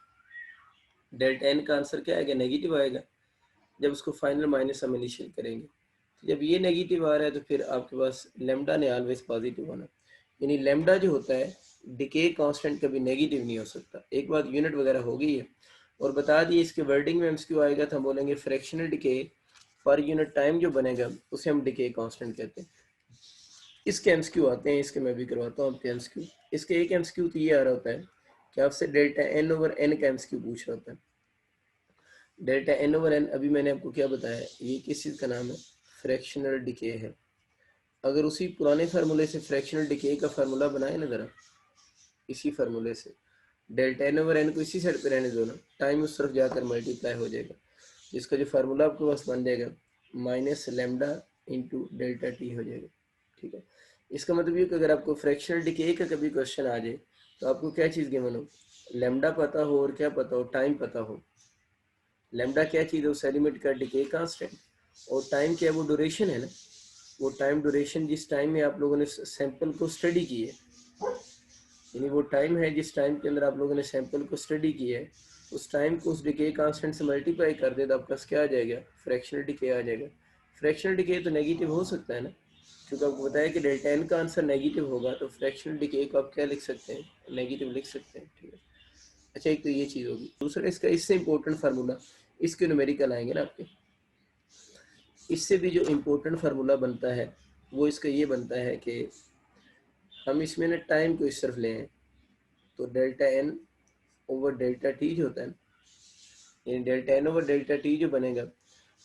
डेल्टा एन का आंसर क्या आएगा? नेगेटिव आएगा जब उसको फाइनल माइनस हम इनिशियल करेंगे। तो जब ये नेगेटिव आ रहा है तो फिर आपके पास लेमडा ने ऑलवेज पॉजिटिव होना, यानी लेमडा जो होता है डिके कांस्टेंट कभी नेगेटिव नहीं हो सकता। एक बात यूनिट वगैरह हो गई है और बता दिए। इसके वर्डिंग में एमसीक्यू आएगा तो हम बोलेंगे fractional decay per unit time जो बनेगा उसे हम डिके कांस्टेंट कहते हैं। इसके एमसीक्यू आते हैं, इसके मैं भी करवाता हूँ आपके एमसीक्यू। इसके एक एमसीक्यू तो ये आ रहा होता है कि आपसे डेल्टा एन ओवर एन का एमसीक्यू पूछ रहा होता है। डेल्टा एन ओवर एन अभी मैंने आपको क्या बताया, ये किस चीज़ का नाम है? फ्रैक्शनल डिके है। अगर उसी पुराने फार्मूले से फ्रैक्शनल डिके का फार्मूला बनाए ना जरा, इसी फार्मूले से डेल्टा एन ओवर एन को इसी साइड पे रहने दो ना, टाइम उस तरफ जाकर मल्टीप्लाई हो जाएगा, जिसका जो फार्मूला आपके पास बन जाएगा minus lambda into delta T हो जाएगा। ठीक है, इसका मतलब ये कि अगर आपको फ्रैक्शनल डिके का कभी क्वेश्चन आ जाए तो आपको क्या चीज़ गिवन हो? लेमडा पता हो और क्या पता हो? टाइम पता हो। लेमडा क्या चीज़ है? उस एलिमेंट का डिके कांस्टेंट, और टाइम क्या है? वो ड्यूरेशन है ना, वो टाइम ड्यूरेशन जिस टाइम में आप लोगों ने सैंपल को स्टडी की है, यानी वो टाइम है जिस टाइम के अंदर आप लोगों ने सैंपल को स्टडी किया है, उस टाइम को उस डिके कांस्टेंट से मल्टीप्लाई कर दे तो आपका क्या आ जाएगा? फ्रैक्शनल डिके आ जाएगा। फ्रैक्शनल डिके तो नेगेटिव हो सकता है ना, क्योंकि आपको बताया कि डेल्टा एन का आंसर नेगेटिव होगा, तो फ्रैक्शनल डिके को आप क्या लिख सकते हैं? नेगेटिव लिख सकते हैं। ठीक है, अच्छा एक तो ये चीज़ होगी। दूसरा इसका इससे इंपॉर्टेंट फार्मूला, इसके न्यूमेरिकल आएंगे ना आपके, इससे भी जो इम्पोर्टेंट फार्मूला बनता है वो इसका ये बनता है कि हम इसमें ना टाइम को इस तरफ ले आए तो delta N over delta T जो होता है, यानी delta N over delta T जो बनेगा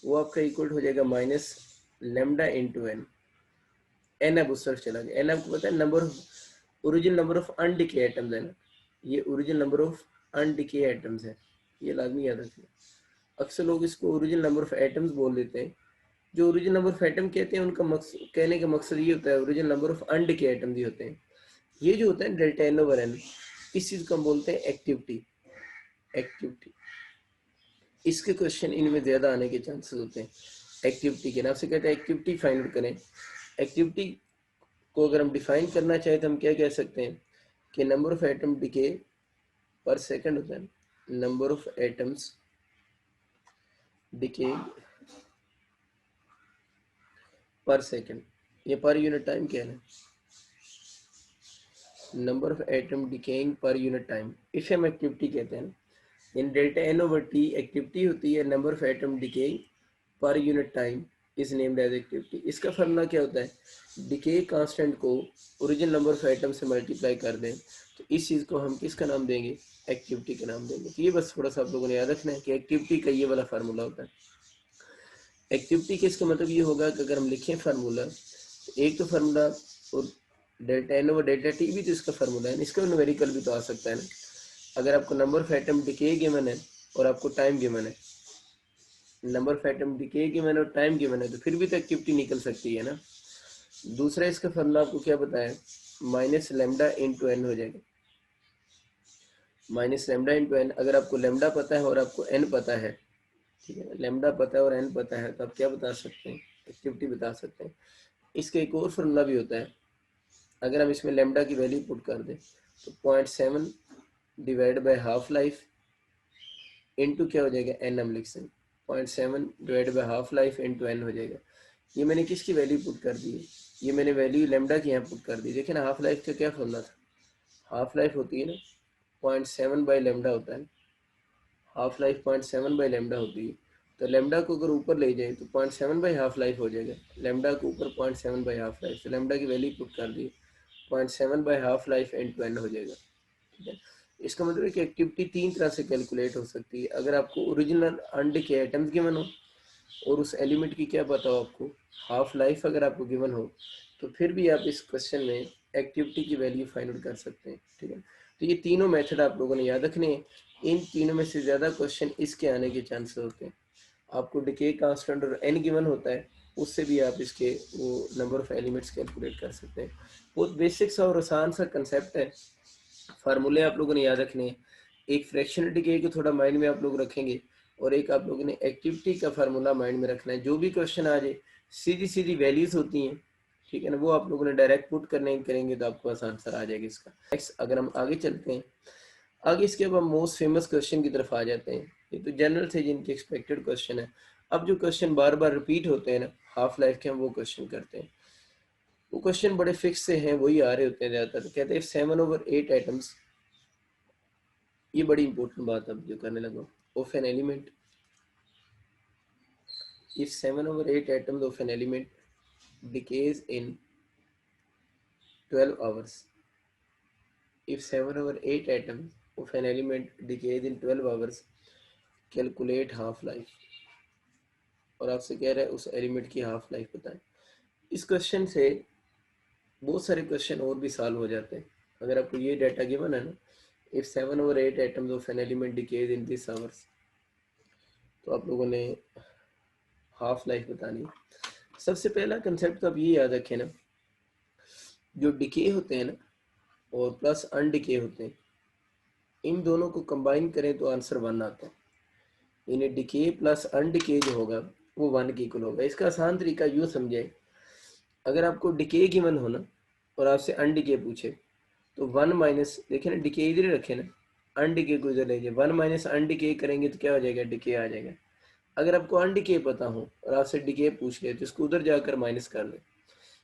वो आपका इक्वल हो जाएगा minus lambda into N. N अब उस तरफ चला गया। एन आपको पता है number of original number of अनडिके atoms है ना, ये ओरिजिनल नंबर ऑफ अनडिके एटम्स है, ये लाजमी याद रखिए। अक्सर लोग इसको ओरिजिनल नंबर ऑफ एटम्स बोल देते हैं। जो ओरिजिनल नंबर ऑफ एटम कहते हैं उनका मकसद, कहने का मकसद ये होता है ओरिजिनल नंबर ऑफ अनडिके एटम्स ही होते हैं। ये जो होता है डेल्टा एन ओवर एन, इस चीज को हम बोलते हैं एक्टिविटी। एक्टिविटी, इसके क्वेश्चन इनमें ज्यादा आने के चांसेस होते हैं। एक्टिविटी के नाम से कहते हैं एक्टिविटी फाइंड आउट करें। एक्टिविटी को अगर हम डिफाइन करना चाहें तो हम क्या कह सकते हैं कि number of atom decay per second होता है, number of atoms decay per second, ये पर यूनिट टाइम क्या है? Number of atom decaying per unit time, इसे हम एक्टिविटी कहते हैं। इन delta N over T activity होती है, number of atom decaying per unit time is named as activity. इसका फॉर्मूला क्या होता है? डिके कांस्टेंट को ओरिजिनल नंबर ऑफ एटम से मल्टीप्लाई कर दें तो इस चीज़ को हम किसका नाम देंगे? एक्टिविटी का नाम देंगे। तो ये बस थोड़ा सा आप लोगों ने याद रखना है कि एक्टिविटी का ये वाला फार्मूला होता है। एक्टिविटी के इसका मतलब ये होगा कि अगर हम लिखें फार्मूला, तो एक तो फार्मूला और delta N over delta T भी तो इसका फार्मूला है, इसका न्यूमेरिकल भी तो आ सकता है ना। अगर आपको number of atom decay given है और आपको टाइम गिवन है, number of atom decay given है और टाइम गिवन है, तो फिर भी तो एक्टिविटी निकल सकती है ना। दूसरा इसका फार्मूला आपको क्या बताया? माइनस लेमडा इंटू एन हो जाएगा। माइनस लेमडा इंटू एन, अगर आपको लेमडा पता है और आपको एन पता है, ठीक है, लेमडा पता है और एन पता है, तो आप क्या बता सकते हैं? एक्टिविटी बता सकते हैं। इसका एक और फार्मूला भी होता है, अगर हम इसमें लेमडा की वैल्यू पुट कर दें तो 0.7 divide by half life into क्या हो जाएगा? एन हम लिख सकते, 0.7 divide by half life into N हो जाएगा। ये मैंने किसकी वैल्यू पुट कर दी है? ये मैंने वैल्यू लेमडा की यहाँ पुट कर दी। देखिए ना, हाफ लाइफ का क्या फॉर्मूला था? हाफ लाइफ होती है ना 0.7 बाई लेमडा होता है, हाफ लाइफ 0.7 बाई लेमडा होती है। तो लेमडा को अगर ऊपर ले जाए तो 0.7 बाई हाफ लाइफ हो जाएगा। लेमडा को ऊपर 0.7 बाई हाफ लाइफ, तो लेमडा की वैल्यू पुट कर दी 0.7 by half life into N हो जाएगा। ठीक है, इसका मतलब है कि एक्टिविटी तीन तरह से कैलकुलेट हो सकती है। अगर आपको ओरिजिनल अंड के एटम्स गिवन हो और उस एलिमेंट की क्या पता हो आपको, हाफ लाइफ अगर आपको गिवन हो, तो फिर भी आप इस क्वेश्चन में एक्टिविटी की वैल्यू फाइंड आउट कर सकते हैं। ठीक है, तो ये तीनों मेथड आप लोगों ने याद रखने हैं। इन तीनों में से ज़्यादा क्वेश्चन इसके आने के चांसेस होते हैं। आपको डिके कांस्टेंट और एन गिवन होता है, उससे भी आप इसके वो नंबर ऑफ एलिमेंट्स कैलकुलेट कर सकते हैं। बहुत बेसिक सा और आसान सा कंसेप्ट है। फार्मूले आप लोगों ने याद रखने हैं। एक फ्रैक्शनल डिके को थोड़ा माइंड में आप लोग रखेंगे और एक आप लोगों ने एक्टिविटी का फार्मूला माइंड में रखना है। जो भी क्वेश्चन आ जाए सीधी सीधी वैल्यूज होती हैं, ठीक है ना, वो आप लोगों ने डायरेक्ट पुट करेंगे तो आपके पास आंसर आ जाएगा इसका। नेक्स्ट अगर हम आगे चलते हैं, आगे इसके अब हम मोस्ट फेमस क्वेश्चन की तरफ आ जाते हैं। ये तो जनरल से जिनके एक्सपेक्टेड क्वेश्चन है। अब जो क्वेश्चन बार बार रिपीट होते हैं ना हाफ लाइफ के, हम वो क्वेश्चन करते हैं। वो क्वेश्चन बड़े फिक्स से हैं, वही आ रहे होते हैं ज़्यादातर। तो कहते हैं 7/8 एटम्स, ये बड़ी इंपॉर्टेंट बात अब जो करने लगा, of an element, if 7/8 atoms of an element decays in 12 hours, if 7/8 atoms of an element decays in 12 hours, calculate half life। और आपसे कह रहा है उस एलिमेंट की हाफ लाइफ बताएं। इस क्वेश्चन से बहुत सारे क्वेश्चन और भी सॉल्व हो जाते हैं। अगर आपको ये डाटा गिवन है ना, if 7/8 atoms of an element decays in this hours, तो आप लोगों ने हाफ लाइफ बतानी। सबसे पहला कंसेप्ट तो आप ये याद रखें ना, जो डिके होते हैं ना और प्लस अनडिके होते हैं, इन दोनों को कंबाइन करें तो आंसर 1 आता है। यानी डिके प्लस अनडिके जो होगा वो 1 के इक्वल होगा। इसका आसान तरीका यूँ समझे, अगर आपको डिके गिवन हो ना और आपसे अनडिके पूछे तो 1 माइनस, देखिए ना डिके इधर ही रखे ना, अनडिके को इधर ले जाए, 1 माइनस अनडिके करेंगे तो क्या हो जाएगा, डिके आ जाएगा। अगर आपको अनडिके पता हो और आपसे डिके पूछ ले तो इसको उधर जाकर माइनस कर ले।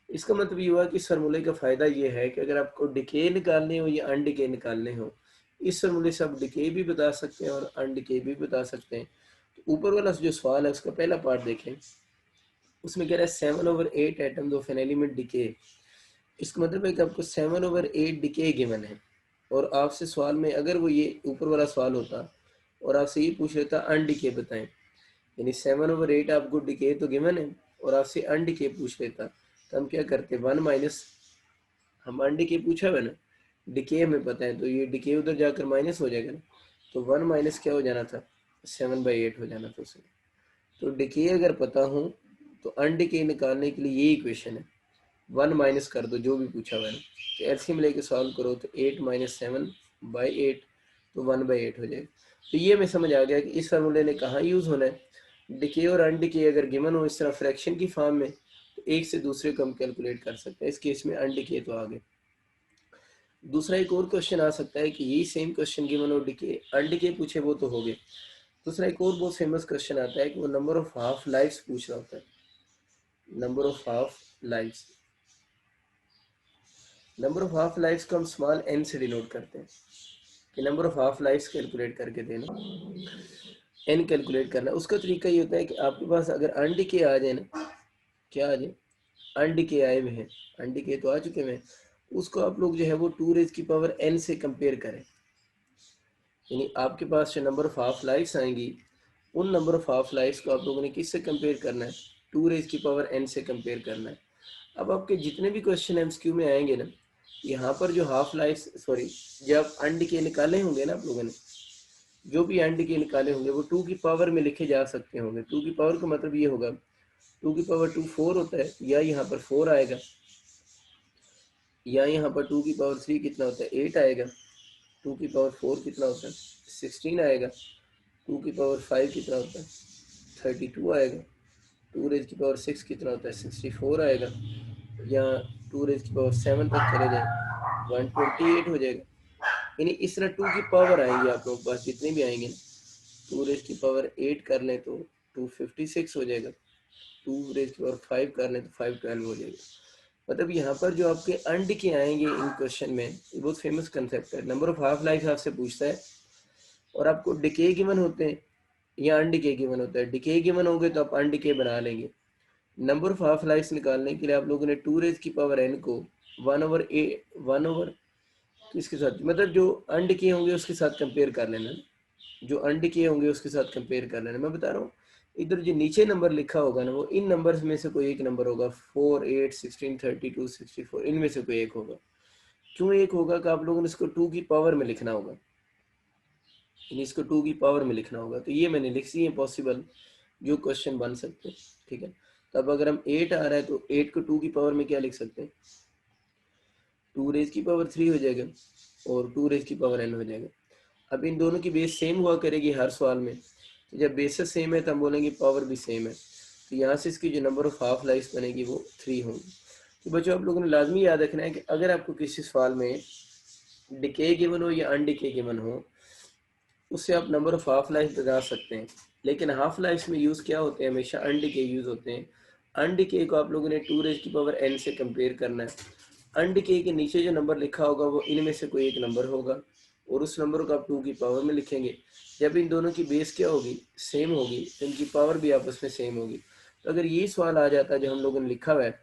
इसका मतलब ये हुआ कि इस फार्मूले का फ़ायदा ये है कि अगर आपको डिके निकालने हो या अनडिके निकालने हो, इस फार्मूले से आप डिके भी बता सकते हैं और अनडिके भी बता सकते हैं। तो ऊपर वाला जो सवाल है उसका पहला पार्ट देखें, उसमें कह रहा है 7/8 atoms of an element decay. इसका मतलब है कि आपको 7/8 डिके गिवन है और आपसे सवाल में अगर वो ये ऊपर वाला सवाल होता और आपसे ये पूछ लेता अनडिके बताएं, यानी 7/8 आपको डिके तो गिवन है और आपसे अनडिके पूछ लेता, तो हम क्या करते, 1 माइनस, हम अनडिके पूछा हुआ ना, डिके हमें पता है तो ये डिके उधर जाकर माइनस हो जाएगा ना, तो 1 माइनस क्या हो जाना था, 7/8 हो जाना था उसमें। तो डिके अगर पता हो तो अनडिके निकालने के लिए ये इक्वेशन है, 1 माइनस कर दो जो भी पूछा हुआ है ना, तो एलसीएम लेके सॉल्व करो तो 8 माइनस 7/8, तो 1/8 हो जाएगा। तो ये हमें समझ आ गया कि इस फार्मूले ने कहाँ यूज़ होना है, डिके और अनडिके अगर गिवन हो इस तरह फ्रैक्शन की फॉर्म में तो एक से दूसरे को हम कैलकुलेट कर सकते हैं। इस केस में अनडिके तो आ गए। दूसरा एक और क्वेश्चन आ सकता है कि यही सेम क्वेश्चन गिवन हो, डिके अनडिके पूछे वो तो हो गए। दूसरा एक और बहुत फेमस क्वेश्चन आता है कि वो नंबर ऑफ हाफ लाइफ्स पूछ रहा होता है, number of half lives. Number of half lives को हम स्मॉल एन से डिनोट करते हैं कि number of half lives calculate करके देना, एन कैलकुलेट करना। उसका तरीका ये होता है कि आपके पास अगर अनडिके आ जाए ना, क्या आ जाए, अनडिके आए हुए हैं, अनडिके तो आ चुके हैं, उसको आप लोग जो है वो 2 raised की पावर n से कंपेयर करें। यानी आपके पास जो नंबर ऑफ हाफ लाइफ्स आएंगी उन नंबर ऑफ हाफ लाइफ्स को आप लोगों ने किससे कंपेयर करना है, 2 raised की पावर n से कंपेयर करना है। अब आपके जितने भी क्वेश्चन एमसीक्यू में आएंगे ना, यहाँ पर जो हाफ लाइफ, सॉरी, जब अनडिके निकाले होंगे ना आप लोगों ने, जो भी अनडिके निकाले होंगे वो 2 की पावर में लिखे जा सकते होंगे। 2 की पावर का मतलब ये होगा 2 की पावर 2 4 होता है, या यहाँ पर 4 आएगा, या यहाँ पर 2 की पावर 3 कितना होता है, 8 आएगा। 2 की पावर 4 कितना होता है, 16 आएगा। 2 की पावर 5 कितना होता है, 32 आएगा। 2 raised की पावर 6 कितना होता है, 64 आएगा। या 2 raised की पावर 7 तक चले जाए 128 हो जाएगा। यानी इस तरह 2 की पावर आएंगे आप लोगों के पास जितने भी आएंगे ना, 2 raised की पावर 8 कर लें तो 256 हो जाएगा, 2 raised की पावर 5 कर लें तो 512 हो जाएगा। मतलब यहाँ पर जो आपके अनडिके आएंगे इन क्वेश्चन में, ये बहुत फेमस कंसेप्ट है। नंबर ऑफ हाफ लाइफ आपसे पूछता है और आपको डिके गिवन होते हैं या अनडिके गिवन होता है। डिके गिवन होंगे तो आप अनडिके बना लेंगे। नंबर ऑफ हाफ लाइफ निकालने के लिए आप लोगों ने 2 raised की पावर n को 1/1 किसके साथ, मतलब जो अनडिके होंगे उसके साथ कंपेयर कर लेना, जो अनडिके होंगे उसके साथ कंपेयर कर लेना। मैं बता रहा हूँ इधर जो नीचे नंबर लिखा होगा ना वो इन नंबर्स में से कोई एक नंबर होगा, 4 8 16 32 64, इनमें से कोई एक होगा। क्यों एक होगा कि आप लोगों ने इसको 2 की पावर में लिखना होगा, यानी इसको 2 की पावर में लिखना होगा। तो ये मैंने लिख दी है पॉसिबल जो क्वेश्चन बन सकते हैं, ठीक है। तो अब अगर हम 8 आ रहा है तो 8 को 2 की पावर में क्या लिख सकते हैं, 2 raised की पावर 3 हो जाएगा और 2 raised की पावर n हो जाएगा। अब इन दोनों की बेस सेम हुआ करेगी हर सवाल में, तो जब बेसेस सेम है तो हम बोलेंगे पावर भी सेम है। तो यहाँ से इसकी जो नंबर ऑफ हाफ लाइफ बनेगी वो 3 होंगी। तो बच्चों आप लोगों ने लाजमी याद रखना है कि अगर आपको किसी सवाल में डिके गिवन हो या अनडिके गिवन हो, उससे आप नंबर ऑफ हाफ लाइफ बता सकते हैं, लेकिन हाफ लाइफ में यूज़ क्या होते हैं, हमेशा अनडिके यूज़ होते हैं। अनडिके को आप लोगों ने 2 रेज़ की पावर n से कंपेयर करना है। अनडिके के नीचे जो नंबर लिखा होगा वो इनमें से कोई एक नंबर होगा और उस नंबर को आप 2 की पावर में लिखेंगे। जब इन दोनों की बेस क्या होगी, सेम होगी, तो इनकी पावर भी आपस में सेम होगी। तो अगर ये सवाल आ जाता है जो हम लोगों ने लिखा हुआ है,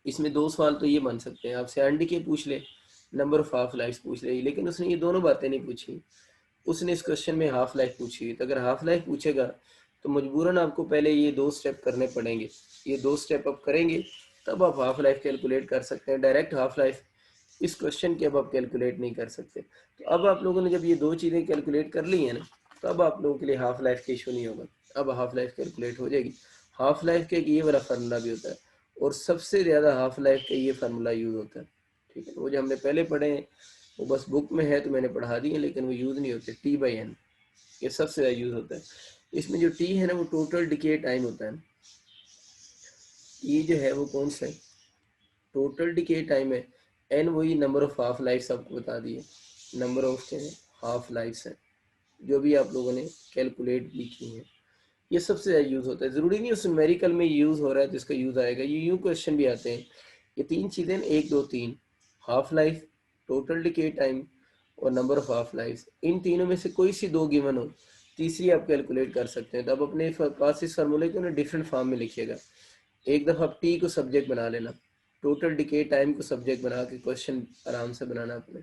इसमें 2 सवाल तो ये बन सकते हैं, आपसे अनडिके पूछ ले, नंबर ऑफ हाफ लाइफ पूछ ले, लेकिन उसने ये दोनों बातें नहीं पूछी। उसने इस क्वेश्चन में हाफ लाइफ पूछी, तो अगर हाफ लाइफ पूछेगा तो मजबूरन आपको पहले ये 2 स्टेप करने पड़ेंगे। ये 2 स्टेप आप करेंगे तब आप हाफ लाइफ कैलकुलेट कर सकते हैं। डायरेक्ट हाफ लाइफ इस क्वेश्चन की अब आप कैलकुलेट नहीं कर सकते। तो अब आप लोगों ने जब ये 2 चीज़ें कैलकुलेट कर ली हैं ना, तो अब आप लोगों के लिए हाफ लाइफ का इशू नहीं होगा, अब हाफ लाइफ कैलकुलेट हो जाएगी। हाफ लाइफ का एक ये वाला फार्मूला भी होता है और सबसे ज़्यादा हाफ लाइफ का ये फार्मूला यूज़ होता है, ठीक है। वो जो हमने पहले पढ़े हैं वो बस बुक में है तो मैंने पढ़ा दी है, लेकिन वो यूज़ नहीं होते। T/n ये सबसे ज़्यादा यूज़ होता है। इसमें जो T है ना वो टोटल डिके टाइम होता है। ये जो है वो कौन सा है, टोटल डिके टाइम है। n वही नंबर ऑफ हाफ लाइफ आपको बता दिए, नंबर ऑफ हाफ लाइफ है जो भी आप लोगों ने कैलकुलेट भी की है। ये सबसे ज़्यादा यूज़ होता है। ज़रूरी नहीं उस न्यूमेरिकल में यूज़ हो रहा है तो इसका यूज़ आएगा, ये यूँ क्वेश्चन भी आते हैं। ये 3 चीज़ें 1 2 3, half life, total decay time और नंबर ऑफ हाफ लाइफ, इन तीनों में से कोई सी 2 गिवन हो, तीसरी आप कैलकुलेट कर सकते हैं। तो अब अपने पास इस फार्मूले को ना डिफरेंट फॉर्म में लिखिएगा। एक दफ़ा आप टी को सब्जेक्ट बना लेना, टोटल डिके टाइम को सब्जेक्ट बना के क्वेश्चन आराम से बनाना अपने।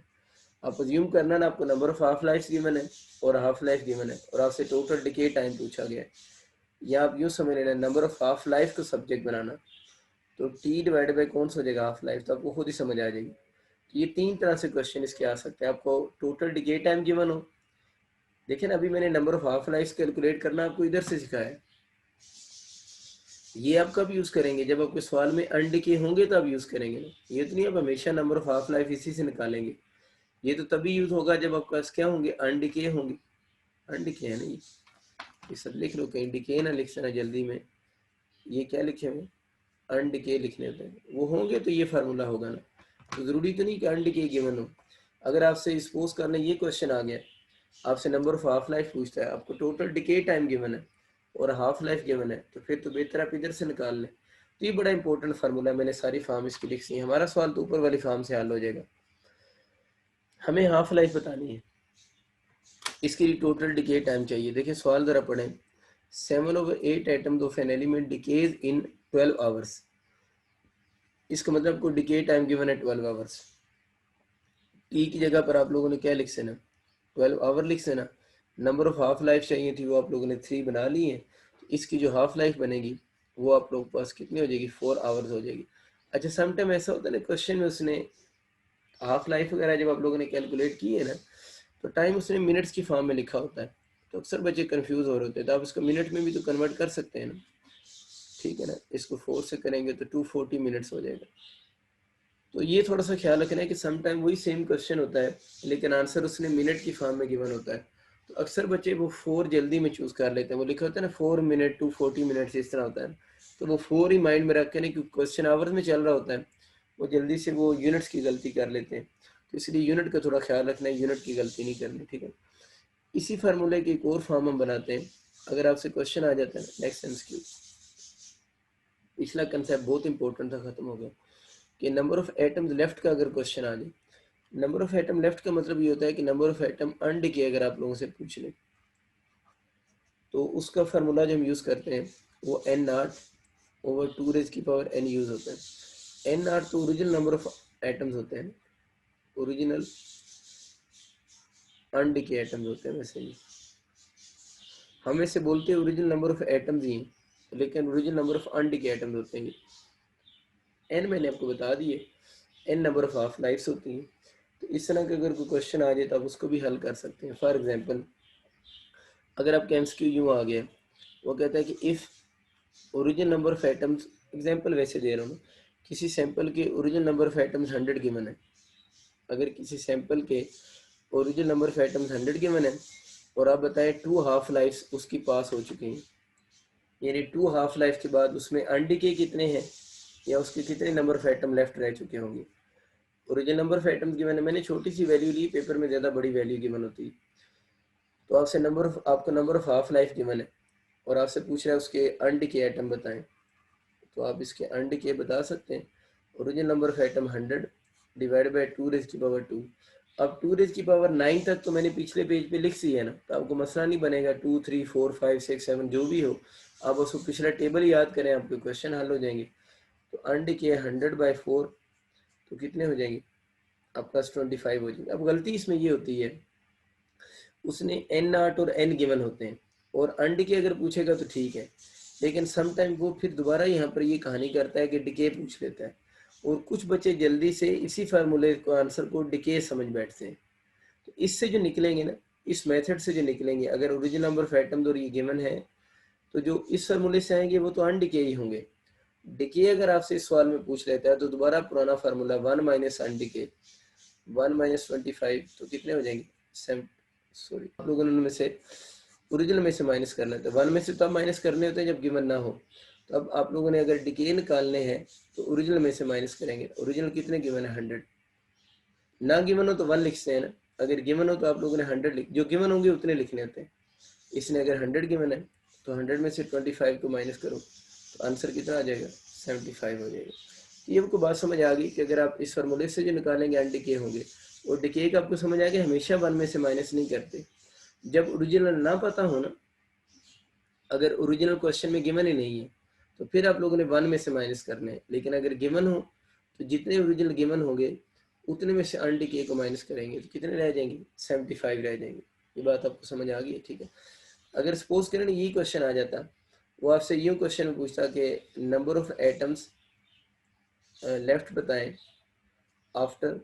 आप अज्यूम करना ना आपको number of half life given है और हाफ लाइफ गिवन है और आपसे टोटल डिके टाइम पूछा गया है, या आप यूँ समझ लेना नंबर ऑफ हाफ लाइफ को सब्जेक्ट बनाना, तो टी डिवाइड बाई कौन सा हो जाएगा, हाफ लाइफ, तो आपको खुद ही समझ आ जाएगी। तो ये 3 तरह से क्वेश्चन इसके आ सकते हैं। आपको टोटल डिके टाइम गिवन हो, देखिए ना अभी मैंने number of half life calculate करना आपको इधर से सिखाया है। ये आप कब यूज़ करेंगे, जब आपके सवाल में अनडिके होंगे तो आप यूज़ करेंगे ना। ये तो नहीं आप हमेशा नंबर ऑफ हाफ लाइफ इसी से निकालेंगे। ये तो तभी यूज़ होगा जब आपके पास क्या होंगे, अनडिके होंगे। अनडिके है ना, ये सब लिख लो, कहीं डिके ना लिख देना जल्दी में। ये क्या लिखे हुए, अनडिके लिखने होते हैं, वो होंगे तो ये फार्मूला होगा ना। तो ज़रूरी तो नहीं कि अनडिके गिवन हो। अगर आपसे सपोज करना ये क्वेश्चन आ गया, आपसे नंबर ऑफ हाफ लाइफ पूछता है, आपको टोटल डिके टाइम गिवन है और हाफ लाइफ गिवन है, तो फिर तो बेहतर आप इधर से निकाल लें। तो ये बड़ा इंपॉर्टेंट फार्मूला है, मैंने सारी फॉर्म इसकी लिखी है। हमारा सवाल तो ऊपर वाली फॉर्म से हल हो जाएगा। हमें हाफ लाइफ बतानी है, इसके लिए टोटल डिके टाइम चाहिए। देखिए सवाल ज़रा पढ़ें। 7/8 atoms of an element decays in 12 hours. इसका मतलब को डिके टाइम गिवन है 12 आवर्स। टी की जगह पर आप लोगों ने क्या लिख देना, 12 आवर लिख देना। नंबर ऑफ हाफ लाइफ चाहिए थी, वो आप लोगों ने 3 बना ली है। तो इसकी जो हाफ लाइफ बनेगी वो आप लोगों के पास कितनी हो जाएगी, 4 आवर्स हो जाएगी। अच्छा समटाइम ऐसा होता है ना क्वेश्चन में उसने हाफ लाइफ वगैरह जब आप लोगों ने कैलकुलेट की है ना, तो टाइम उसने मिनट्स की फॉर्म में लिखा होता है, तो अक्सर बच्चे कंफ्यूज हो रहे होते हैं। तो आप इसको मिनट में भी तो कन्वर्ट कर सकते हैं ना, ठीक है ना। इसको 4 से करेंगे तो 240 मिनट्स हो जाएगा। तो ये थोड़ा सा ख्याल रखना है कि सम टाइम वही सेम क्वेश्चन होता है लेकिन आंसर उसने मिनट की फॉर्म में गिवन होता है। तो अक्सर बच्चे वो 4 जल्दी में चूज़ कर लेते हैं, वो लिखा होता है ना 4 मिनट 240 मिनट्स इस तरह होता है, तो वो 4 ही माइंड में रख के ना, क्योंकि क्वेश्चन आवर्स में चल रहा होता है, वो जल्दी से वो यूनिट्स की गलती कर लेते हैं। तो इसलिए यूनिट का थोड़ा ख्याल रखना है, यूनिट की गलती नहीं करनी, ठीक है। इसी फार्मूले की एक और फॉर्म हम बनाते हैं। अगर आपसे क्वेश्चन आ जाता है नेक्स्ट एमसीक्यू, पिछला कंसेप्ट बहुत इंपॉर्टेंट था, खत्म हो गया, कि नंबर ऑफ एटम्स लेफ्ट का अगर क्वेश्चन आ जाए। नंबर ऑफ एटम लेफ्ट का मतलब ये होता है कि नंबर ऑफ एटम अनडिके अगर आप लोगों से पूछ लें, तो उसका फार्मूला जो हम यूज़ करते हैं वो n0/2n यूज़ होता है। n0 तो ओरिजिनल नंबर ऑफ एटम्स होते हैं, ओरिजिनल अनडिके एटम्स होते हैं। वैसे ही हम ऐसे बोलते हैं ओरिजिनल नंबर ऑफ एटम्स ही हैं, लेकिन ओरिजिनल नंबर ऑफ अनडिके एटम्स होते हैं। n मैंने आपको बता दिए, n number of half lives होती हैं। तो इस तरह का अगर कोई क्वेश्चन आ जाए तो आप उसको भी हल कर सकते हैं। फॉर एग्जांपल अगर आपके एमसीक्यू यूँ आ गया, वो कहता है कि if original number of atoms, example वैसे दे रहा हूँ, किसी सैंपल के original number of atoms 100 given है। अगर किसी सैंपल के original number of atoms 100 given है और आप बताएं 2 हाफ लाइफ्स उसकी पास हो चुकी हैं, यानी 2 हाफ लाइफ के बाद उसमेन अनडिके कितने हैं या उसके कितने नंबर ऑफ एटम लेफ्ट रह चुके होंगे। ओरिजिनल नंबर ऑफ एटम्स की मैंने छोटी सी वैल्यू ली, पेपर में ज़्यादा बड़ी वैल्यू गिवन होती है। तो आपसे आपको number of half life given है और आपसे पूछ रहा है उसके अनडिके एटम बताएं, तो आप इसके अनडिके बता सकते हैं। Original number of atom 100 divide by 2⁻²। अब 2⁻9 तक तो मैंने पिछले पेज पे लिख दी है ना, तो आपको मसला नहीं बनेगा। 2 3 4 5 6 7 जो भी हो, आप उसको पिछला टेबल याद करें, आपके क्वेश्चन हल हो जाएंगे। तो अनडिके 100/4 तो कितने हो जाएंगे, आप +25 हो जाएंगे। अब गलती इसमें ये होती है, उसने n0 और n गिवन होते हैं और अनडिके अगर पूछेगा तो ठीक है, लेकिन समटाइम वो फिर दोबारा यहाँ पर ये कहानी करता है कि डिके पूछ लेता है, और कुछ बच्चे जल्दी से इसी फार्मूले को आंसर को डिके समझ बैठते हैं। तो इससे जो निकलेंगे ना, इस मेथड से जो निकलेंगे, अगर ओरिजिनल नंबर ऑफ एटम्स और ये गिवन है, तो जो इस फार्मूले से आएंगे वो तो अनडिके ही होंगे। डिके अगर आपसे इस सवाल में पूछ लेता है तो दोबारा पुराना फार्मूला 1 - अनडिके 1 - 25 तो कितने हो जाएंगे, सॉरी आप लोगों ने उनमें से ओरिजिनल में से माइनस करना है, तो 1 में से तब माइनस करने होते हैं जब गिवन ना हो। तो अब आप लोगों ने अगर डिके निकालने हैं तो ओरिजिनल में से माइनस करेंगे। ओरिजिनल कितने गिवन है, 100। ना गिवन हो तो 1 लिखते हैं ना, अगर गिवन हो तो आप लोगों ने 100 लिख, जो गिवन होंगे उतने लिखने होते हैं। इसने अगर 100 गिवन है तो 100 में से 25 को माइनस करो तो आंसर कितना आ जाएगा, 75 हो जाएगा। ये आपको बात समझ आ गई कि अगर आप इस फार्मूले से जो निकालेंगे अनडिके होंगे, और डिके का आपको समझ आ गया हमेशा 1 में से माइनस नहीं करते। जब ओरिजिनल ना पता हो ना, अगर ओरिजिनल क्वेश्चन में गिवन ही नहीं है तो फिर आप लोगों ने 1 में से माइनस करने हैं, लेकिन अगर गिवन हो तो जितने ओरिजिनल गिवन होंगे उतने में से अनडिके को माइनस करेंगे तो कितने रह जाएंगे, 75 रह जाएंगे। ये बात आपको समझ आ गई है, ठीक है। अगर सपोज करें यही क्वेश्चन आ जाता, वो आपसे यूं क्वेश्चन पूछता कि नंबर ऑफ एटम्स लेफ्ट बताएं आफ्टर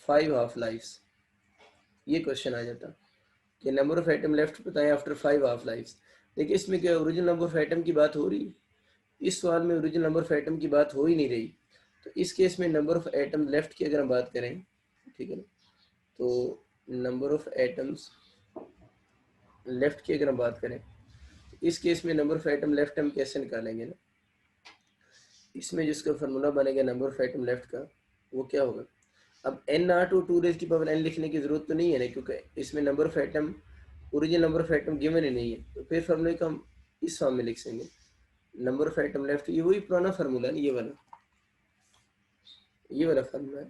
5 हाफ लाइफ्स, ये क्वेश्चन आ जाता कि नंबर ऑफ एटम लेफ्ट बताएं आफ्टर 5 हाफ लाइफ्स। देखिए इसमें क्या ओरिजिनल नंबर ऑफ एटम की बात हो रही है, इस सवाल में ओरिजिनल नंबर ऑफ एटम की बात हो ही नहीं रही। तो इस केस में नंबर ऑफ एटम लेफ्ट की अगर हम बात करें, ठीक है ना, तो नंबर ऑफ एटम्स लेफ्ट की अगर हम बात करें, इस केस में नंबर ऑफ एटम लेफ्ट हम कैसे निकालेंगे ना, इसमें जिसका फार्मूला बनेगा नंबर ऑफ एटम लेफ्ट का, वो क्या होगा। अब n0 और 2⁻n लिखने की जरूरत तो नहीं है ना, क्योंकि इसमें number of atom original number of atom given ही नहीं है, तो फिर फार्मूले को हम इस फॉर्म में लिख देंगे नंबर ऑफ एटम लेफ्ट। ये वही पुराना फार्मूला है, ये वाला फार्मूला है।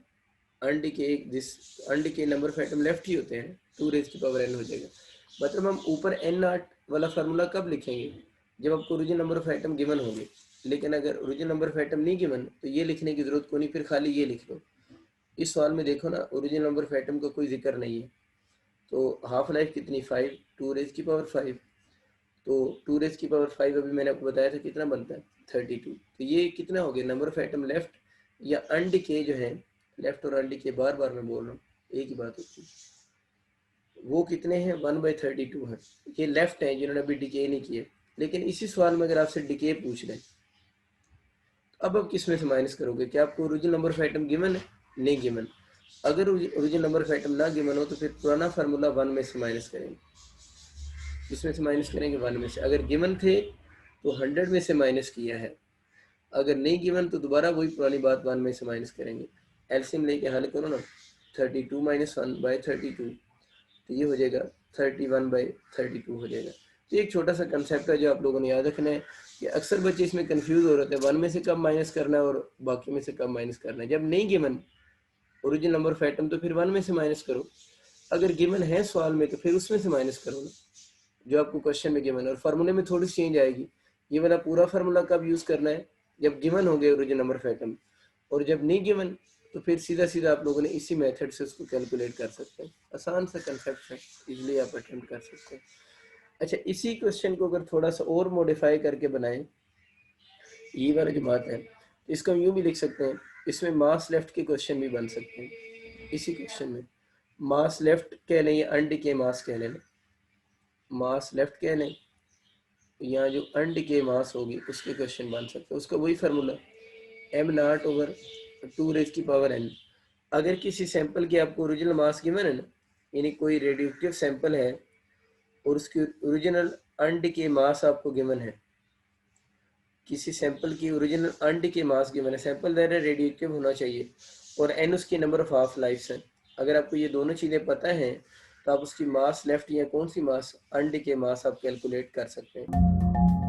अनडिके नंबर ऑफ एटम लेफ्ट ही होते हैं, 2⁻n हो जाएगा। मतलब हम ऊपर n0 वाला फार्मूला कब लिखेंगे, जब आपको original number of atom given होंगे। लेकिन अगर ओरिजिनल नंबर ऑफ एटम नहीं गिवन तो ये लिखने की जरूरत को नहीं, फिर खाली ये लिख लो। इस सवाल में देखो ना, ओरिजिनल नंबर ऑफ एटम का कोई जिक्र नहीं है। तो हाफ लाइफ कितनी, 5 2⁻5। तो 2⁻5 अभी मैंने आपको बताया था कितना बनता है, 32। तो ये कितना हो गया नंबर ऑफ एटम लेफ्ट या अनडिके जो है, लेफ्ट और अनडिके बार बार मैं बोल रहा हूँ एक ही बात होती है, वो कितने हैं 1/32 है। ये लेफ्ट है जिन्होंने अभी डिके नहीं किए। लेकिन इसी सवाल में अगर आपसे डिके पूछ लें, अब आप किस में से माइनस करोगे, क्या आपको original number of item given है, नहीं गिवन। अगर ओरिजिनल नंबर ऑफ आइटम ना गिवन हो तो फिर पुराना फार्मूला 1 में से माइनस करेंगे, इसमें से माइनस करेंगे 1 में से। अगर गिवन थे तो 100 में से माइनस किया है, अगर नहीं गिवन तो दोबारा वही पुरानी बात 1 में से माइनस करेंगे। एलसीएम लेके हल करो ना, 32 - 1/32 तो ये हो जाएगा 31/32 हो जाएगा। तो एक छोटा सा कंसेप्ट है जो आप लोगों ने याद रखना है कि अक्सर बच्चे इसमें कंफ्यूज हो रहे थे, 1 में से कब माइनस करना है और बाकी में से कब माइनस करना है। जब नहीं given original number of item तो फिर 1 में से माइनस करो, अगर गिवन है सवाल में तो फिर उसमें से माइनस करो ना जो आपको क्वेश्चन में गिवन है। और फार्मूले में थोड़ी सी चेंज आएगी, ये वाला पूरा फार्मूला कब यूज करना है, जब गिवन हो गए ओरिजिनल नंबर ऑफ आइटम, और जब नहीं गिवन तो फिर सीधा सीधा आप लोगों ने इसी मेथड से उसको कैलकुलेट कर सकते हैं। आसान सा कंसेप्ट है, इजीली आप अटेम्प्ट कर सकते हैं। अच्छा, इसी क्वेश्चन को अगर थोड़ा सा और मॉडिफाई करके बनाएं, ये वाला जो बात है इसको हम यूँ भी लिख सकते हैं, इसमें मास लेफ्ट के क्वेश्चन भी बन सकते हैं। इसी क्वेश्चन में मास लेफ्ट कह लें या अनडिके मास कह लें, मास लेफ्ट कह लें या जो अनडिके मास होगी उसके क्वेश्चन बन सकते हैं। उसका वही फार्मूला m0/2⁻n। अगर किसी सैंपल की आपको ओरिजिनल मास गिवन है ना, यानी कोई रेडियोएक्टिव सैंपल है और उसकी ओरिजिनल अनडिके मास आपको गिवन है, किसी सैंपल की ओरिजिनल अनडिके मास गिवन है, सैंपल दर रेडिएटिव होना चाहिए और एन उसकी नंबर ऑफ हाफ लाइफ्स है। अगर आपको ये दोनों चीज़ें पता हैं तो आप उसकी मास लेफ्ट या कौन सी मास अनडिके मास आप कैलकुलेट कर सकते हैं।